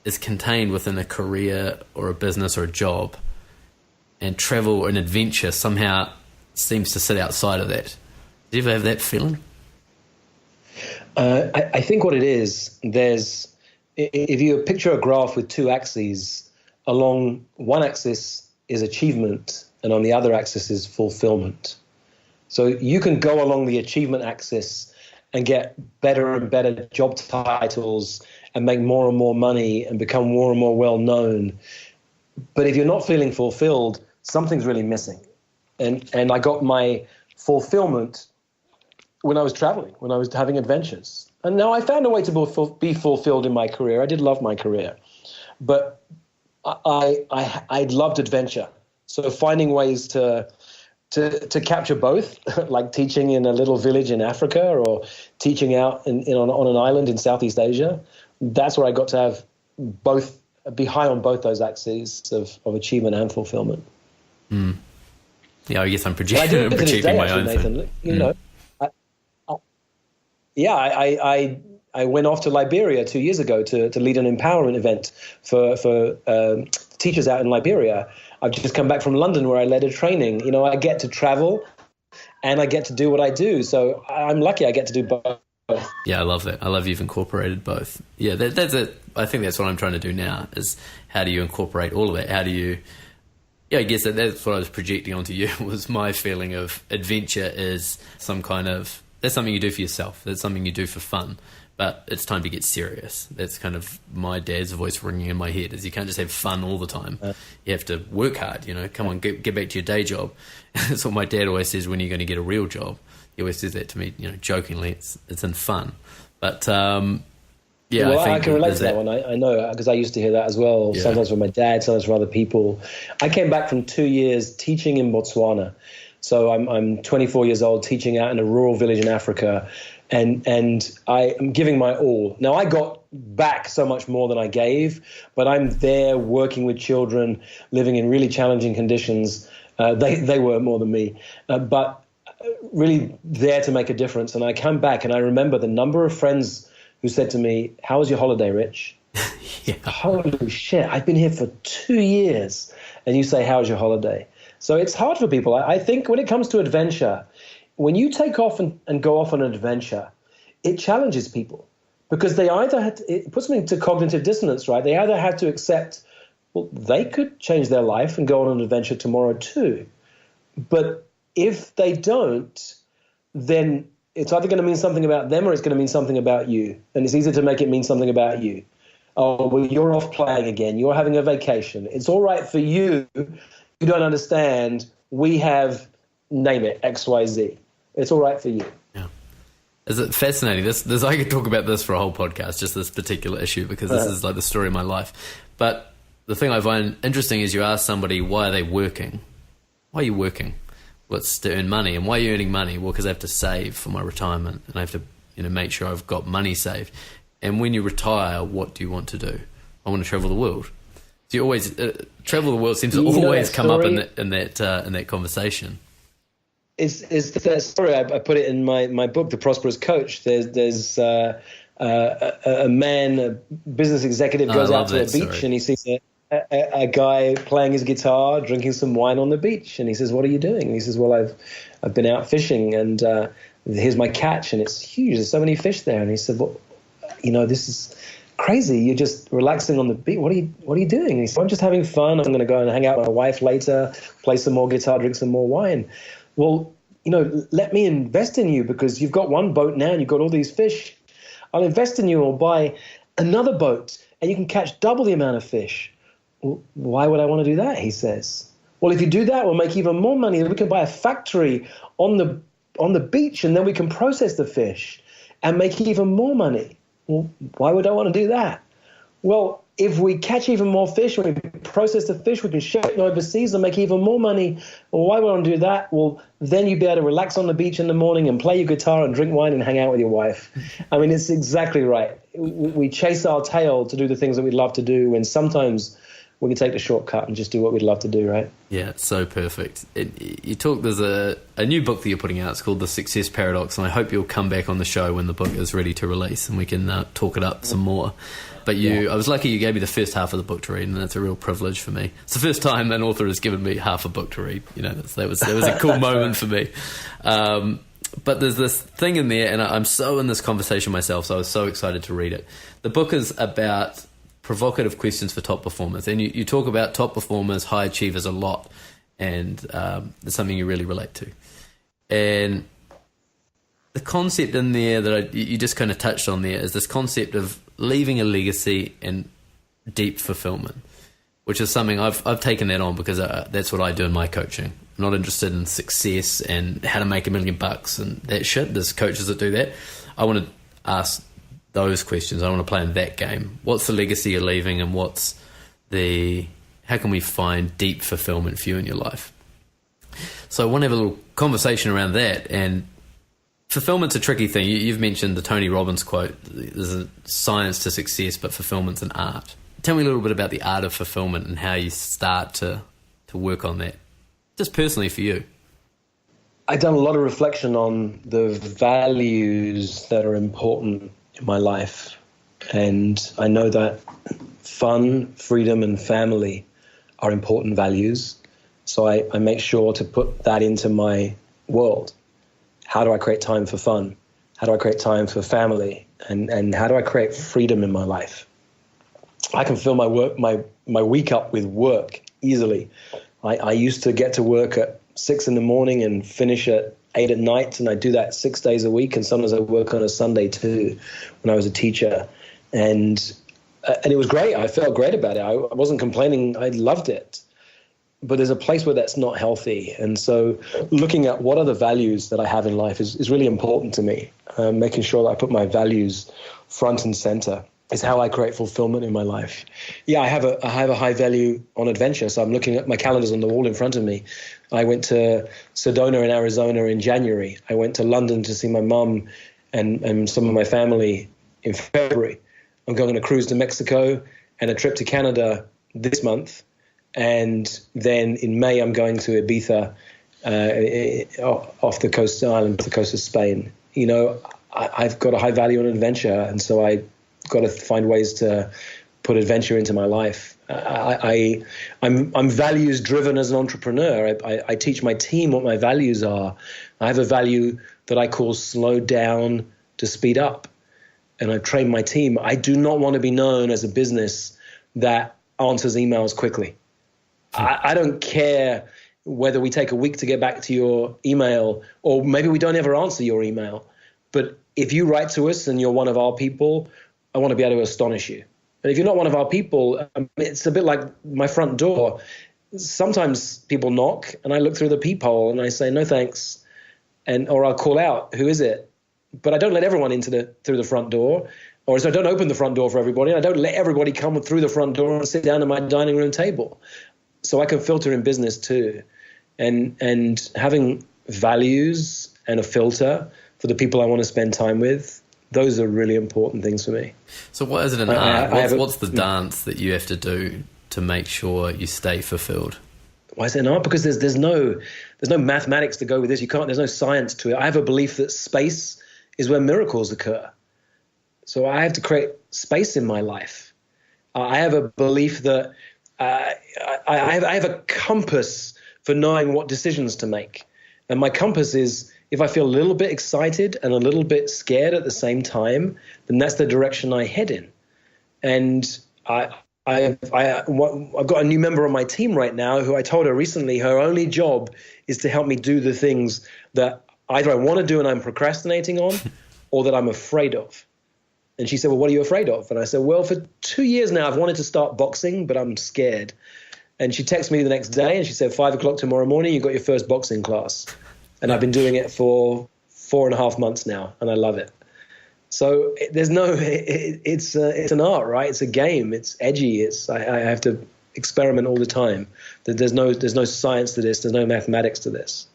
is contained within a career or a business or a job, and travel and adventure somehow seems to sit outside of that. Do you ever have that feeling? I think what it is, if you picture a graph with two axes, along one axis is achievement and on the other axis is fulfillment. So you can go along the achievement axis and get better and better job titles and make more and more money and become more and more well known. But if you're not feeling fulfilled, something's really missing. And I got my fulfillment when I was traveling, when I was having adventures. And now I found a way to be fulfilled in my career. I did love my career, but I loved adventure. So finding ways to capture both, like teaching in a little village in Africa or teaching out on an island in Southeast Asia, that's where I got to have both, be high on both those axes of achievement and fulfillment. Mm. Yeah, I guess I'm projecting my own Nathan, thing. You know, I went off to Liberia 2 years ago to lead an empowerment event for teachers out in Liberia. I've just come back from London where I led a training. You know, I get to travel and I get to do what I do. So I'm lucky I get to do both. Yeah, I love that. I love you've incorporated both. Yeah, that's it. I think that's what I'm trying to do now is how do you incorporate all of it? How do you... Yeah, I guess that's what I was projecting onto you was my feeling of adventure is some kind of... That's something you do for yourself. That's something you do for fun. But it's time to get serious. That's kind of my dad's voice ringing in my head is you can't just have fun all the time. You have to work hard, you know. Come on, get back to your day job. That's what my dad always says when you're going to get a real job. He always says that to me, you know, jokingly. It's in fun. But, yeah, well, I think I can relate to that one. I know because I used to hear that as well, Yeah. sometimes from my dad, sometimes from other people. I came back from 2 years teaching in Botswana. So I'm 24 years old teaching out in a rural village in Africa. And I am giving my all. Now, I got back so much more than I gave, but I'm there working with children, living in really challenging conditions. They were more than me, but really there to make a difference. And I come back and I remember the number of friends who said to me, "How was your holiday, Rich?" Yeah. Holy shit, I've been here for 2 years. And you say, "How was your holiday?" So it's hard for people. I think when it comes to adventure, when you take off and go off on an adventure, it challenges people because they either it puts them into cognitive dissonance, right? They either have to accept, well, they could change their life and go on an adventure tomorrow too. But if they don't, then it's either going to mean something about them or it's going to mean something about you. And it's easier to make it mean something about you. Oh, well, you're off playing again. You're having a vacation. It's all right for you. You don't understand. We have, name it, XYZ. It's all right for you. Yeah. Is it fascinating? This I could talk about this for a whole podcast, just this particular issue, because this is like the story of my life. But the thing I find interesting is you ask somebody, why are they working? Why are you working? Well, it's to earn money. And why are you earning money? Well, because I have to save for my retirement and I have to, you know, make sure I've got money saved. And when you retire, what do you want to do? I want to travel the world. So you always travel the world seems to always come up in that conversation. Is that story? I put it in my book, The Prosperous Coach. There's a man, a business executive, goes out to a beach and he sees a guy playing his guitar, drinking some wine on the beach, and he says, "What are you doing?" And he says, "Well, I've been out fishing, and here's my catch, and it's huge. There's so many fish there." And he said, "Well, you know, this is crazy. You're just relaxing on the beach. What are you doing?" And he said, "I'm just having fun. I'm going to go and hang out with my wife later, play some more guitar, drink some more wine." Well, you know, let me invest in you because you've got one boat now and you've got all these fish. I'll invest in you or buy another boat and you can catch double the amount of fish. Well, why would I want to do that? He says. Well, if you do that, we'll make even more money. We can buy a factory on the beach and then we can process the fish and make even more money. Well, why would I want to do that? Well, if we catch even more fish, when we process the fish, we can ship it overseas and make even more money. Well, why would I want to do that? Well, then you'd be able to relax on the beach in the morning and play your guitar and drink wine and hang out with your wife. I mean, it's exactly right. We chase our tail to do the things that we'd love to do when sometimes we can take the shortcut and just do what we'd love to do, right? Yeah, it's so perfect. There's a new book that you're putting out. It's called The Success Paradox, and I hope you'll come back on the show when the book is ready to release and we can talk it up some more. But I was lucky you gave me the first half of the book to read, and that's a real privilege for me. It's the first time an author has given me half a book to read. You know, that was a cool moment for me. But there's this thing in there, and I'm so in this conversation myself, so I was so excited to read it. The book is about provocative questions for top performers, and you talk about top performers, high achievers a lot, and it's something you really relate to. And the concept in there that you just kind of touched on there is this concept of leaving a legacy and deep fulfillment, which is something I've taken that on because that's what I do in my coaching. not interested in success and how to make $1 million and that shit. There's coaches that do that. I want to ask those questions. I want to play in that game. What's the legacy you're leaving, and how can we find deep fulfillment for you in your life? So I want to have a little conversation around that. And fulfillment's a tricky thing. You've mentioned the Tony Robbins quote, there's a science to success, but fulfillment's an art. Tell me a little bit about the art of fulfillment and how you start to work on that, just personally for you. I've done a lot of reflection on the values that are important in my life. And I know that fun, freedom, and family are important values. So I make sure to put that into my world. How do I create time for fun? How do I create time for family? And how do I create freedom in my life? I can fill my week up with work easily. I used to get to work at 6 a.m. and finish at 8 p.m, and I do that 6 days a week, and sometimes I work on a Sunday too when I was a teacher. And it was great. I felt great about it. I wasn't complaining. I loved it. But there's a place where that's not healthy. And so looking at what are the values that I have in life is really important to me. Making sure that I put my values front and center is how I create fulfillment in my life. Yeah, I have a high value on adventure. So I'm looking at my calendars on the wall in front of me. I went to Sedona in Arizona in January. I went to London to see my mum and some of my family in February. I'm going on a cruise to Mexico and a trip to Canada this month. And then in May, I'm going to Ibiza, off the coast island, off the coast of Spain. You know, I've got a high value on adventure, and so I got to find ways to put adventure into my life. I'm values driven as an entrepreneur. I teach my team what my values are. I have a value that I call slow down to speed up, and I train my team. I do not want to be known as a business that answers emails quickly. I don't care whether we take a week to get back to your email, or maybe we don't ever answer your email. But if you write to us and you're one of our people, I want to be able to astonish you. And if you're not one of our people, it's a bit like my front door. Sometimes people knock and I look through the peephole and I say, no thanks. Or I'll call out, who is it? But I don't let everyone through the front door. Or so I don't open the front door for everybody. And I don't let everybody come through the front door and sit down at my dining room table. So I can filter in business too. And having values and a filter for the people I want to spend time with, those are really important things for me. So why is it an art? What's the dance that you have to do to make sure you stay fulfilled? Why is it an art? Because there's no mathematics to go with this. There's no science to it. I have a belief that space is where miracles occur. So I have to create space in my life. I have a belief that I have a compass for knowing what decisions to make. And my compass is, if I feel a little bit excited and a little bit scared at the same time, then that's the direction I head in. And I've got a new member on my team right now who I told her recently her only job is to help me do the things that either I want to do and I'm procrastinating on or that I'm afraid of. And she said, well, what are you afraid of? And I said, well, for 2 years now, I've wanted to start boxing, but I'm scared. And she texted me the next day and she said, 5 o'clock tomorrow morning, you got your first boxing class. And I've been doing it for 4.5 months now, and I love it. So it's an art, right? It's a game. It's edgy. I have to experiment all the time. There's no science to this. There's no mathematics to this.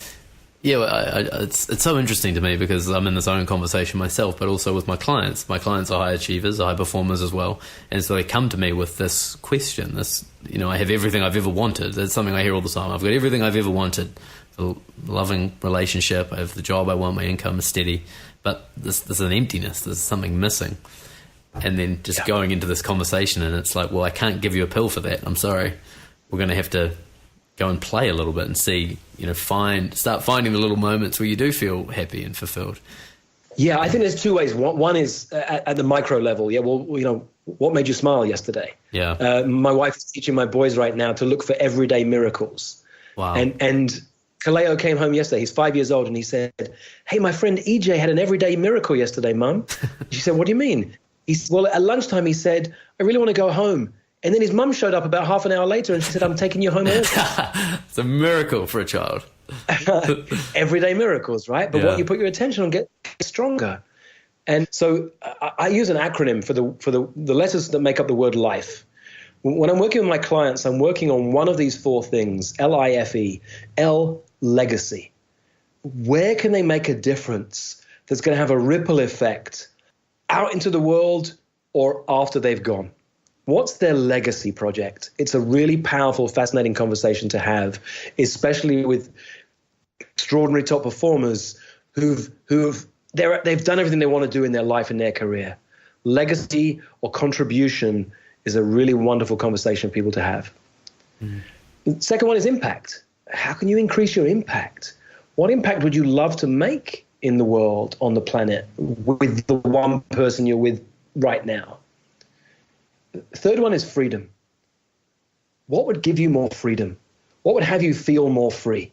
Yeah, it's so interesting to me because I'm in this own conversation myself, but also with my clients. My clients are high achievers, high performers as well, and so they come to me with this question. I have everything I've ever wanted. That's something I hear all the time. I've got everything I've ever wanted. A loving relationship. I have the job I want. My income is steady, but there's an emptiness. There's something missing. And then just going into this conversation, and it's like, well, I can't give you a pill for that. I'm sorry. We're going to have to go and play a little bit and see, start finding the little moments where you do feel happy and fulfilled. Yeah, I think there's two ways. One is at the micro level. Yeah, well, what made you smile yesterday? Yeah. My wife is teaching my boys right now to look for everyday miracles. Wow. And Kaleo came home yesterday. He's 5 years old, and he said, hey, my friend EJ had an everyday miracle yesterday, Mum. She said, what do you mean? He said, well, at lunchtime, he said, I really want to go home. And then his mum showed up about half an hour later and she said, I'm taking you home early. It's a miracle for a child. Everyday miracles, right? But what you put your attention on gets stronger. And so I use an acronym for the letters that make up the word life. When I'm working with my clients, I'm working on one of these four things, LIFE, L, legacy. Where can they make a difference that's going to have a ripple effect out into the world or after they've gone? What's their legacy project? It's a really powerful, fascinating conversation to have, especially with extraordinary top performers they've done everything they want to do in their life and their career. Legacy or contribution is a really wonderful conversation for people to have. The second one is impact. How can you increase your impact? What impact would you love to make in the world, on the planet, with the one person you're with right now? The third one is freedom. What would give you more freedom? What would have you feel more free?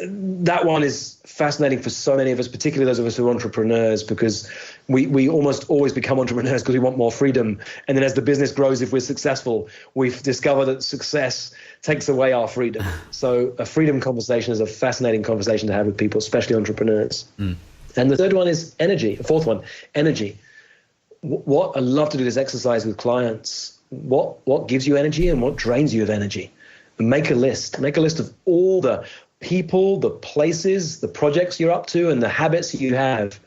That one is fascinating for so many of us, particularly those of us who are entrepreneurs, because we almost always become entrepreneurs because we want more freedom. And then as the business grows, if we're successful, we've discovered that success takes away our freedom. So a freedom conversation is a fascinating conversation to have with people, especially entrepreneurs. And the third one is energy. The fourth one, energy. What I love to do this exercise with clients. What gives you energy and what drains you of energy? And make a list. Make a list of all the people, the places, the projects you're up to, and the habits that you have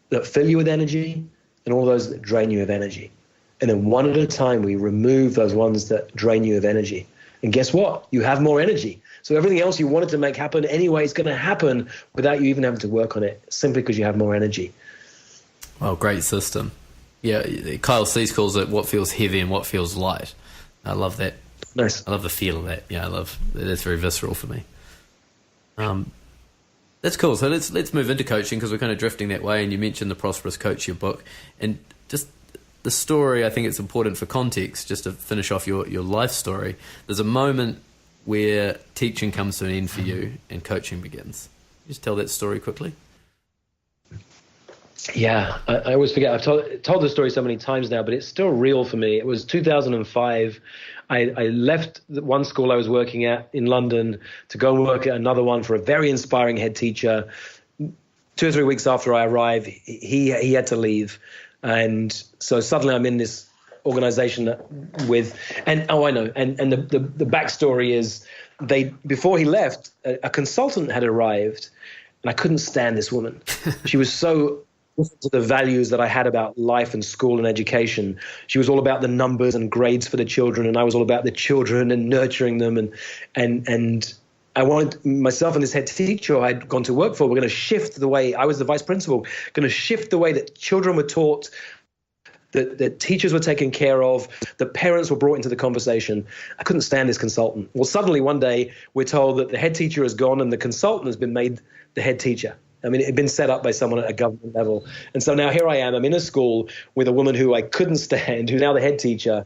that fill you with energy and all those that drain you of energy. And then one at a time, we remove those ones that drain you of energy. And guess what? You have more energy. So everything else you wanted to make happen anyway is going to happen without you even having to work on it, simply because you have more energy. Well, great system. Yeah, Kyle Cease calls it what feels heavy and what feels light. I love that. Nice. I love the feel of that. Yeah, that's very visceral for me. That's cool. So let's move into coaching, because we're kind of drifting that way. And you mentioned the Prosperous Coach, your book, and just the story. I think it's important for context, just to finish off your life story. There's a moment where teaching comes to an end for you and coaching begins. Just tell that story quickly. Yeah, I always forget. I've told the story so many times now, but it's still real for me. It was 2005. I left one school I was working at in London to go and work at another one for a very inspiring head teacher. 2 or 3 weeks after I arrived, he had to leave. And so suddenly I'm in this organization with, and I know. And the backstory is before he left, a consultant had arrived, and I couldn't stand this woman. She was so different to the values that I had about life and school and education. She was all about the numbers and grades for the children, and I was all about the children and nurturing them. And I wanted myself and this head teacher I'd gone to work for, we're going to shift the way, I was the vice principal, going to shift the way that children were taught, that teachers were taken care of, that parents were brought into the conversation. I couldn't stand this consultant. Well, suddenly one day we're told that the head teacher has gone and the consultant has been made the head teacher. I mean, it had been set up by someone at a government level. And so now here I am. I'm in a school with a woman who I couldn't stand, who's now the head teacher.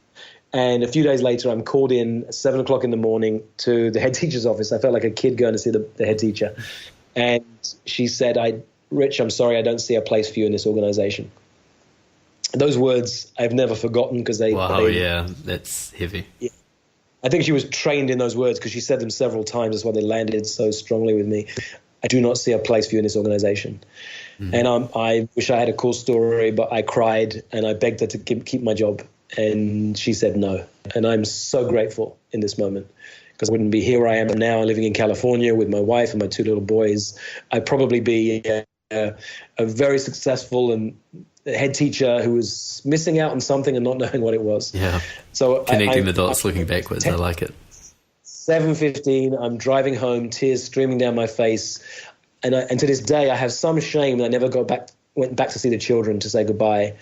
And a few days later, I'm called in at 7 o'clock in the morning to the head teacher's office. I felt like a kid going to see the head teacher. And she said, Rich, I'm sorry, I don't see a place for you in this organization. Those words I've never forgotten, because yeah, that's heavy. Yeah. I think she was trained in those words because she said them several times. That's why they landed so strongly with me. I do not see a place for you in this organization. And I wish I had a cool story, but I cried and I begged her to keep my job. And she said no. And I'm so grateful in this moment, because I wouldn't be here where I am now, living in California with my wife and my 2 little boys. I'd probably be a very successful and head teacher who was missing out on something and not knowing what it was. Yeah. So connecting the dots, looking backwards. I like it. 7:15, I'm driving home, tears streaming down my face. And to this day, I have some shame that I never went back to see the children to say goodbye.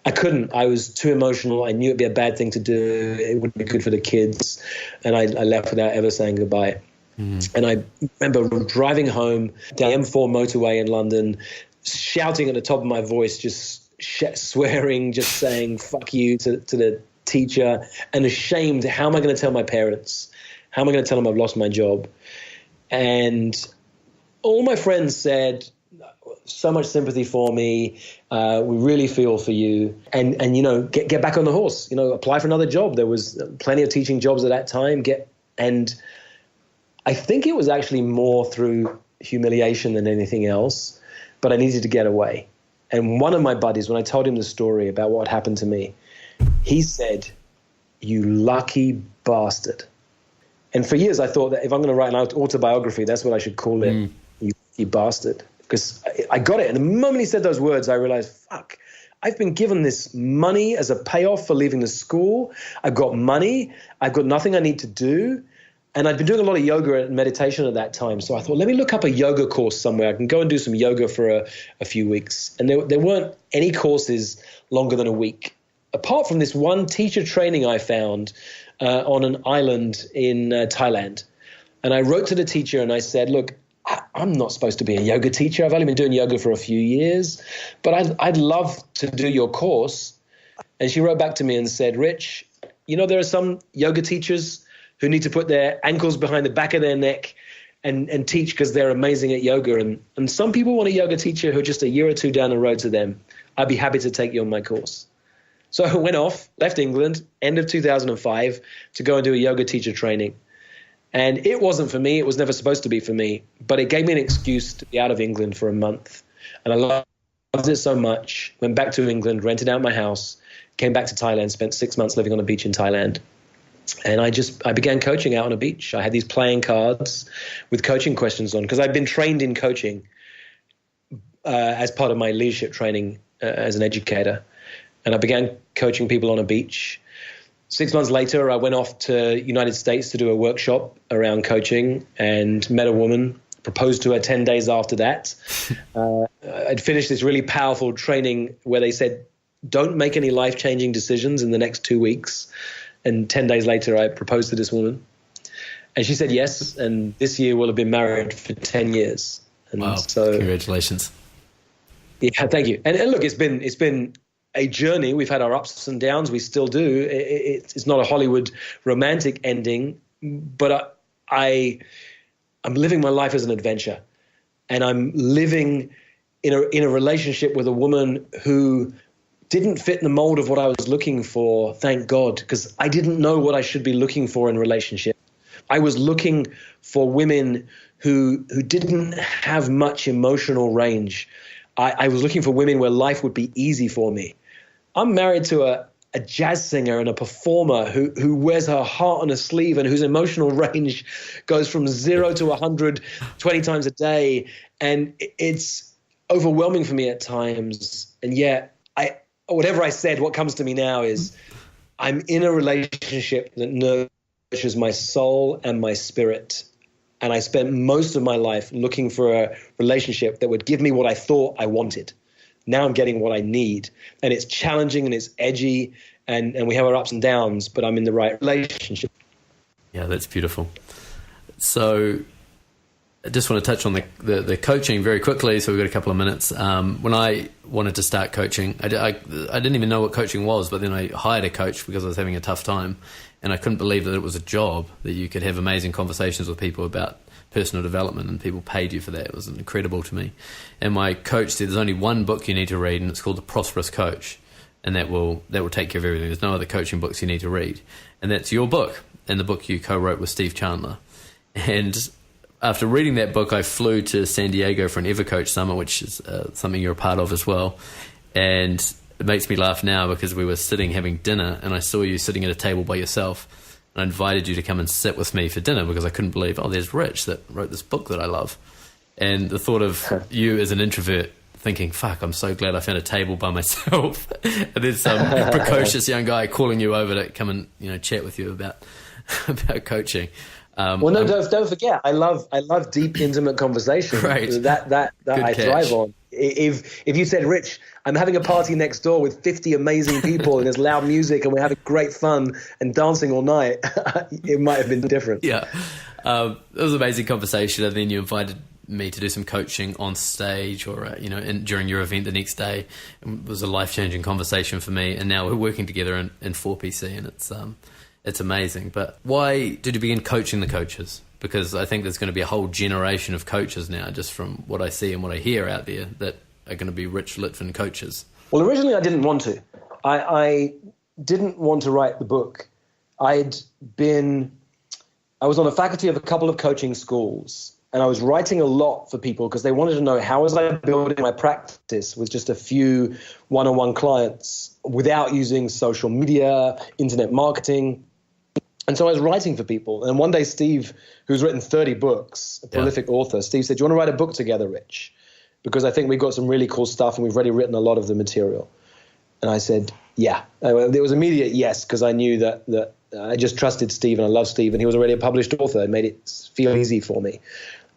I couldn't. I was too emotional. I knew it'd be a bad thing to do. It wouldn't be good for the kids. And I left without ever saying goodbye. And I remember driving home down the M4 motorway in London, shouting at the top of my voice, just swearing, just saying fuck you to the teacher, and ashamed. How am I going to tell my parents? How am I going to tell them I've lost my job? And all my friends said, so much sympathy for me. We really feel for you. And you know, get back on the horse. You know, apply for another job. There was plenty of teaching jobs at that time. And I think it was actually more through humiliation than anything else, but I needed to get away. And one of my buddies, when I told him the story about what happened to me, he said, "You lucky bastard." And for years I thought that if I'm going to write an autobiography, that's what I should call it, "You lucky bastard." Because I got it. And the moment he said those words, I realized, fuck, I've been given this money as a payoff for leaving the school. I've got money. I've got nothing I need to do. And I'd been doing a lot of yoga and meditation at that time. So I thought, let me look up a yoga course somewhere. I can go and do some yoga for a few weeks. And there weren't any courses longer than a week, apart from this one teacher training I found on an island in Thailand. And I wrote to the teacher and I said, look, I'm not supposed to be a yoga teacher. I've only been doing yoga for a few years, but I'd love to do your course. And she wrote back to me and said, Rich, you know, there are some yoga teachers who need to put their ankles behind the back of their neck and teach because they're amazing at yoga. And some people want a yoga teacher who are just a year or two down the road to them. I'd be happy to take you on my course. So I went off, left England, end of 2005, to go and do a yoga teacher training. And it wasn't for me. It was never supposed to be for me. But it gave me an excuse to be out of England for a month. And I loved it so much. Went back to England, rented out my house, came back to Thailand, spent 6 months living on a beach in Thailand. And I began coaching out on a beach. I had these playing cards with coaching questions on because I'd been trained in coaching as part of my leadership training as an educator. And I began coaching people on a beach. 6 months later, I went off to United States to do a workshop around coaching and met a woman, proposed to her 10 days after that. I'd finished this really powerful training where they said, don't make any life-changing decisions in the next 2 weeks. And 10 days later, I proposed to this woman. And she said yes. And this year we'll have been married for 10 years. And wow. So, congratulations. Yeah, thank you. And look, it's been a journey. We've had our ups and downs. We still do. It's not a Hollywood romantic ending, but I'm living my life as an adventure. And I'm living in a relationship with a woman who didn't fit in the mold of what I was looking for, thank God, because I didn't know what I should be looking for in relationship. I was looking for women who didn't have much emotional range. I was looking for women where life would be easy for me. I'm married to a jazz singer and a performer who wears her heart on her sleeve and whose emotional range goes from 0 to 100 20 times a day. And it's overwhelming for me at times. And yet, whatever I said, what comes to me now is I'm in a relationship that nurtures my soul and my spirit. And I spent most of my life looking for a relationship that would give me what I thought I wanted. Now I'm getting what I need. And it's challenging and it's edgy and we have our ups and downs, but I'm in the right relationship. Yeah, that's beautiful. So I just want to touch on the coaching very quickly. So we've got a couple of minutes. When I wanted to start coaching, I didn't even know what coaching was, but then I hired a coach because I was having a tough time. And I couldn't believe that it was a job, that you could have amazing conversations with people about personal development and people paid you for that. It was incredible to me. And my coach said there's only one book you need to read and it's called The Prosperous Coach. And that will take care of everything. There's no other coaching books you need to read. And that's your book and the book you co-wrote with Steve Chandler. And after reading that book, I flew to San Diego for an EverCoach Summit, which is something you're a part of as well. And it makes me laugh now because we were sitting having dinner and I saw you sitting at a table by yourself. And I invited you to come and sit with me for dinner because I couldn't believe, there's Rich that wrote this book that I love. And the thought of you as an introvert thinking, fuck, I'm so glad I found a table by myself. And there's some precocious young guy calling you over to come and chat with you about coaching. Don't forget, I love deep, intimate conversation. Right. That I thrive on. If you said, Rich, I'm having a party next door with 50 amazing people and there's loud music and we're having great fun and dancing all night, it might have been different. Yeah. It was an amazing conversation. And then you invited me to do some coaching on stage or, during your event the next day. It was a life-changing conversation for me. And now we're working together in 4PC and it's amazing. But why did you begin coaching the coaches? because I think there's going to be a whole generation of coaches now, just from what I see and what I hear out there, that are going to be Rich Litvin coaches. Well, originally I didn't want to. I didn't want to write the book. I was on the faculty of a couple of coaching schools, and I was writing a lot for people because they wanted to know how was I building my practice with just a few one-on-one clients without using social media, internet marketing. And so I was writing for people. And one day Steve, who's written 30 books, a prolific author, Steve said, "Do you want to write a book together, Rich? Because I think we've got some really cool stuff and we've already written a lot of the material." And I said, yeah. There was immediate yes, because I knew that I just trusted Steve and I love Steve, and he was already a published author. It made it feel easy for me.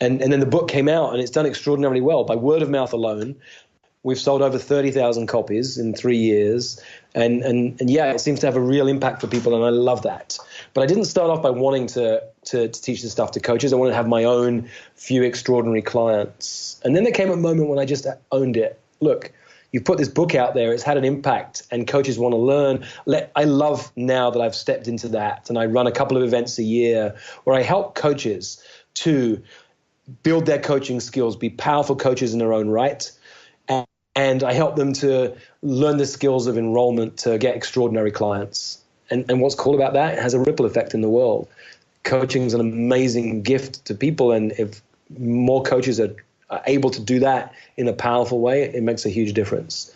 And then the book came out, and it's done extraordinarily well. By word of mouth alone, we've sold over 30,000 copies in 3 years. And yeah, it seems to have a real impact for people, and I love that. But I didn't start off by wanting to teach this stuff to coaches. I wanted to have my own few extraordinary clients. And then there came a moment when I just owned it. Look, you've put this book out there, it's had an impact, and coaches want to learn. I love now that I've stepped into that, and I run a couple of events a year where I help coaches to build their coaching skills, be powerful coaches in their own right. And I help them to learn the skills of enrollment to get extraordinary clients. And what's cool about that, it has a ripple effect in the world. Coaching is an amazing gift to people, and if more coaches are able to do that in a powerful way, it makes a huge difference.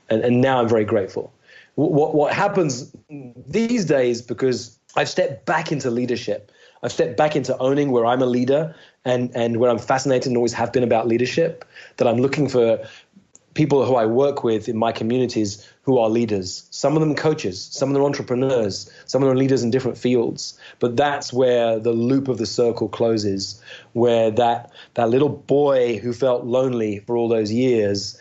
And now I'm very grateful. What happens these days, because I've stepped back into leadership, I've stepped back into owning where I'm a leader and where I'm fascinated and always have been about leadership, that I'm looking for people who I work with in my communities who are leaders. Some of them coaches, some of them entrepreneurs, some of them are leaders in different fields. But that's where the loop of the circle closes, where that little boy who felt lonely for all those years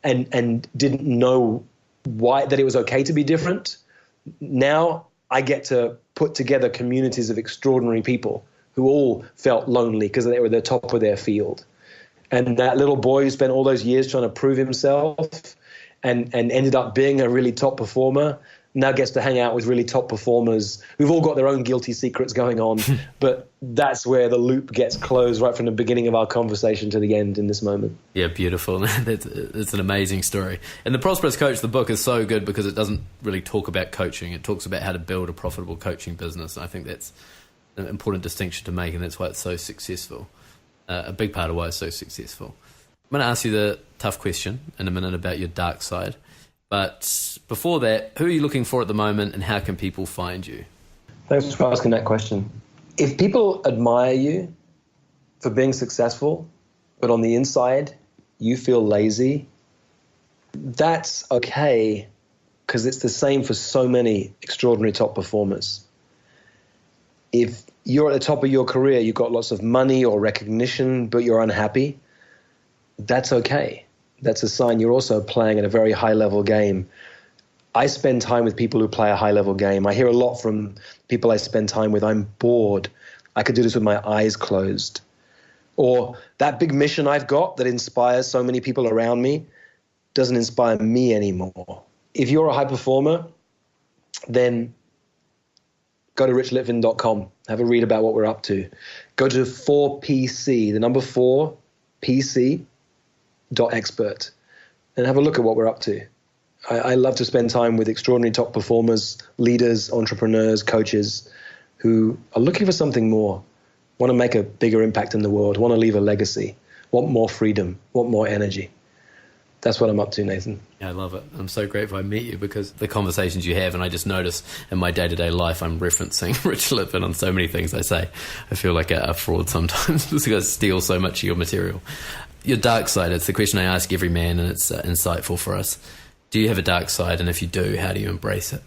and didn't know why that it was okay to be different. Now I get to put together communities of extraordinary people who all felt lonely because they were the top of their field. And that little boy who spent all those years trying to prove himself and ended up being a really top performer now gets to hang out with really top performers who've all got their own guilty secrets going on. But that's where the loop gets closed right from the beginning of our conversation to the end in this moment. Yeah, beautiful. It's an amazing story. And The Prosperous Coach, the book, is so good because it doesn't really talk about coaching. It talks about how to build a profitable coaching business. I think that's an important distinction to make, and that's why it's so successful. A big part of why it's so successful. I'm going to ask you the tough question in a minute about your dark side. But before that, who are you looking for at the moment, and how can people find you? Thanks for asking that question. If people admire you for being successful, but on the inside you feel lazy, that's okay, because it's the same for so many extraordinary top performers. If you're at the top of your career, you've got lots of money or recognition, but you're unhappy, that's okay. That's a sign you're also playing at a very high-level game. I spend time with people who play a high-level game. I hear a lot from people I spend time with, I'm bored. I could do this with my eyes closed. Or that big mission I've got that inspires so many people around me doesn't inspire me anymore. If you're a high performer, then go to richlitvin.com. Have a read about what we're up to. Go to 4PC, the number 4, PC.expert, and have a look at what we're up to. I love to spend time with extraordinary top performers, leaders, entrepreneurs, coaches who are looking for something more, want to make a bigger impact in the world, want to leave a legacy, want more freedom, want more energy. That's what I'm up to, Nathan. Yeah, I love it. I'm so grateful I met you, because the conversations you have, and I just notice in my day-to-day life I'm referencing Rich Litvin on so many things I say. I feel like a fraud sometimes because I steal so much of your material. Your dark side, it's the question I ask every man, and it's insightful for us. Do you have a dark side? And if you do, how do you embrace it?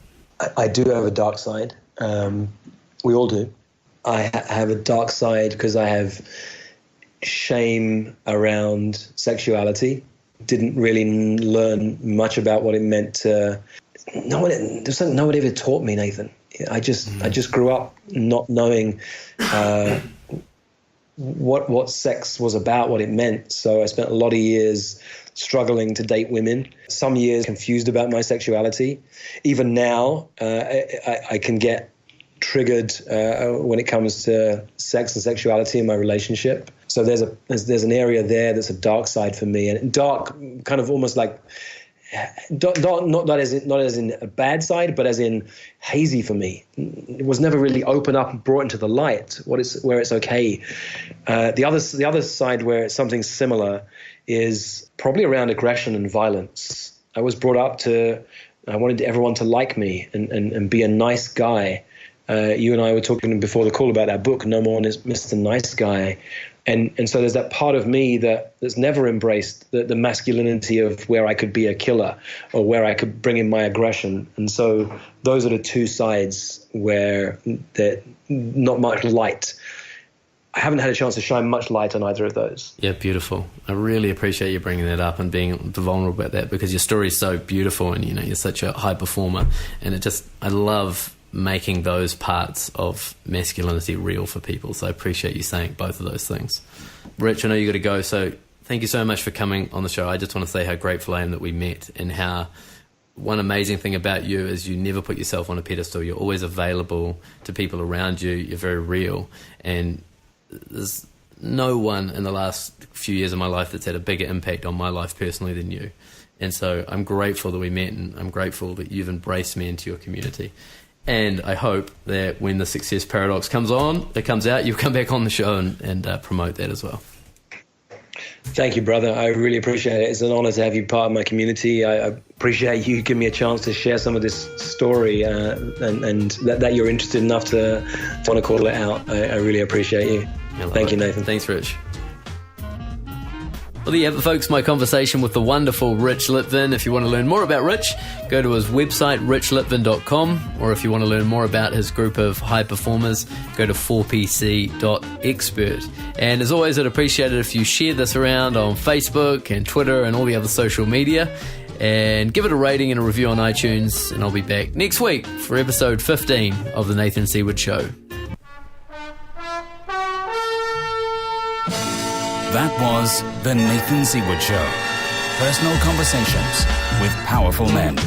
I do have a dark side. We all do. I have a dark side because I have shame around sexuality. Didn't really learn much about what it meant to. There's something nobody ever taught me, Nathan. I just grew up not knowing what sex was about, what it meant. So I spent a lot of years struggling to date women, some years confused about my sexuality. Even now, I can get triggered when it comes to sex and sexuality in my relationship. So there's an area there that's a dark side for me, and dark, kind of almost like dark, not as in a bad side, but as in hazy for me. It was never really opened up and brought into the light. Where it's okay. The other side where it's something similar is probably around aggression and violence. I was brought up I wanted everyone to like me and be a nice guy. You and I were talking before the call about that book, No More Mr. Nice Guy. And so there's that part of me that's never embraced the masculinity of where I could be a killer or where I could bring in my aggression. And so those are the two sides where there's not much light. I haven't had a chance to shine much light on either of those. Yeah, beautiful. I really appreciate you bringing that up and being vulnerable about that, because your story is so beautiful, and you're such a high performer, and I love making those parts of masculinity real for people. So I appreciate you saying both of those things. Rich, I know you got to go, so thank you so much for coming on the show. I just want to say how grateful I am that we met, and how one amazing thing about you is you never put yourself on a pedestal. You're always available to people around you. You're very real, and there's no one in the last few years of my life that's had a bigger impact on my life personally than you. And so I'm grateful that we met, and I'm grateful that you've embraced me into your community. And I hope that when the Success Paradox comes out, you'll come back on the show and promote that as well. Thank you, brother. I really appreciate it. It's an honor to have you part of my community. I appreciate you giving me a chance to share some of this story, and that you're interested enough to want to call it out. I really appreciate you. Thank you, Nathan. Thanks, Rich. Well, there you have it, folks, my conversation with the wonderful Rich Litvin. If you want to learn more about Rich, go to his website, richlitvin.com, or if you want to learn more about his group of high performers, go to 4pc.expert. And as always, I'd appreciate it if you share this around on Facebook and Twitter and all the other social media, and give it a rating and a review on iTunes, and I'll be back next week for episode 15 of The Nathan Seaward Show. That was The Nathan Seaward Show. Personal conversations with powerful men.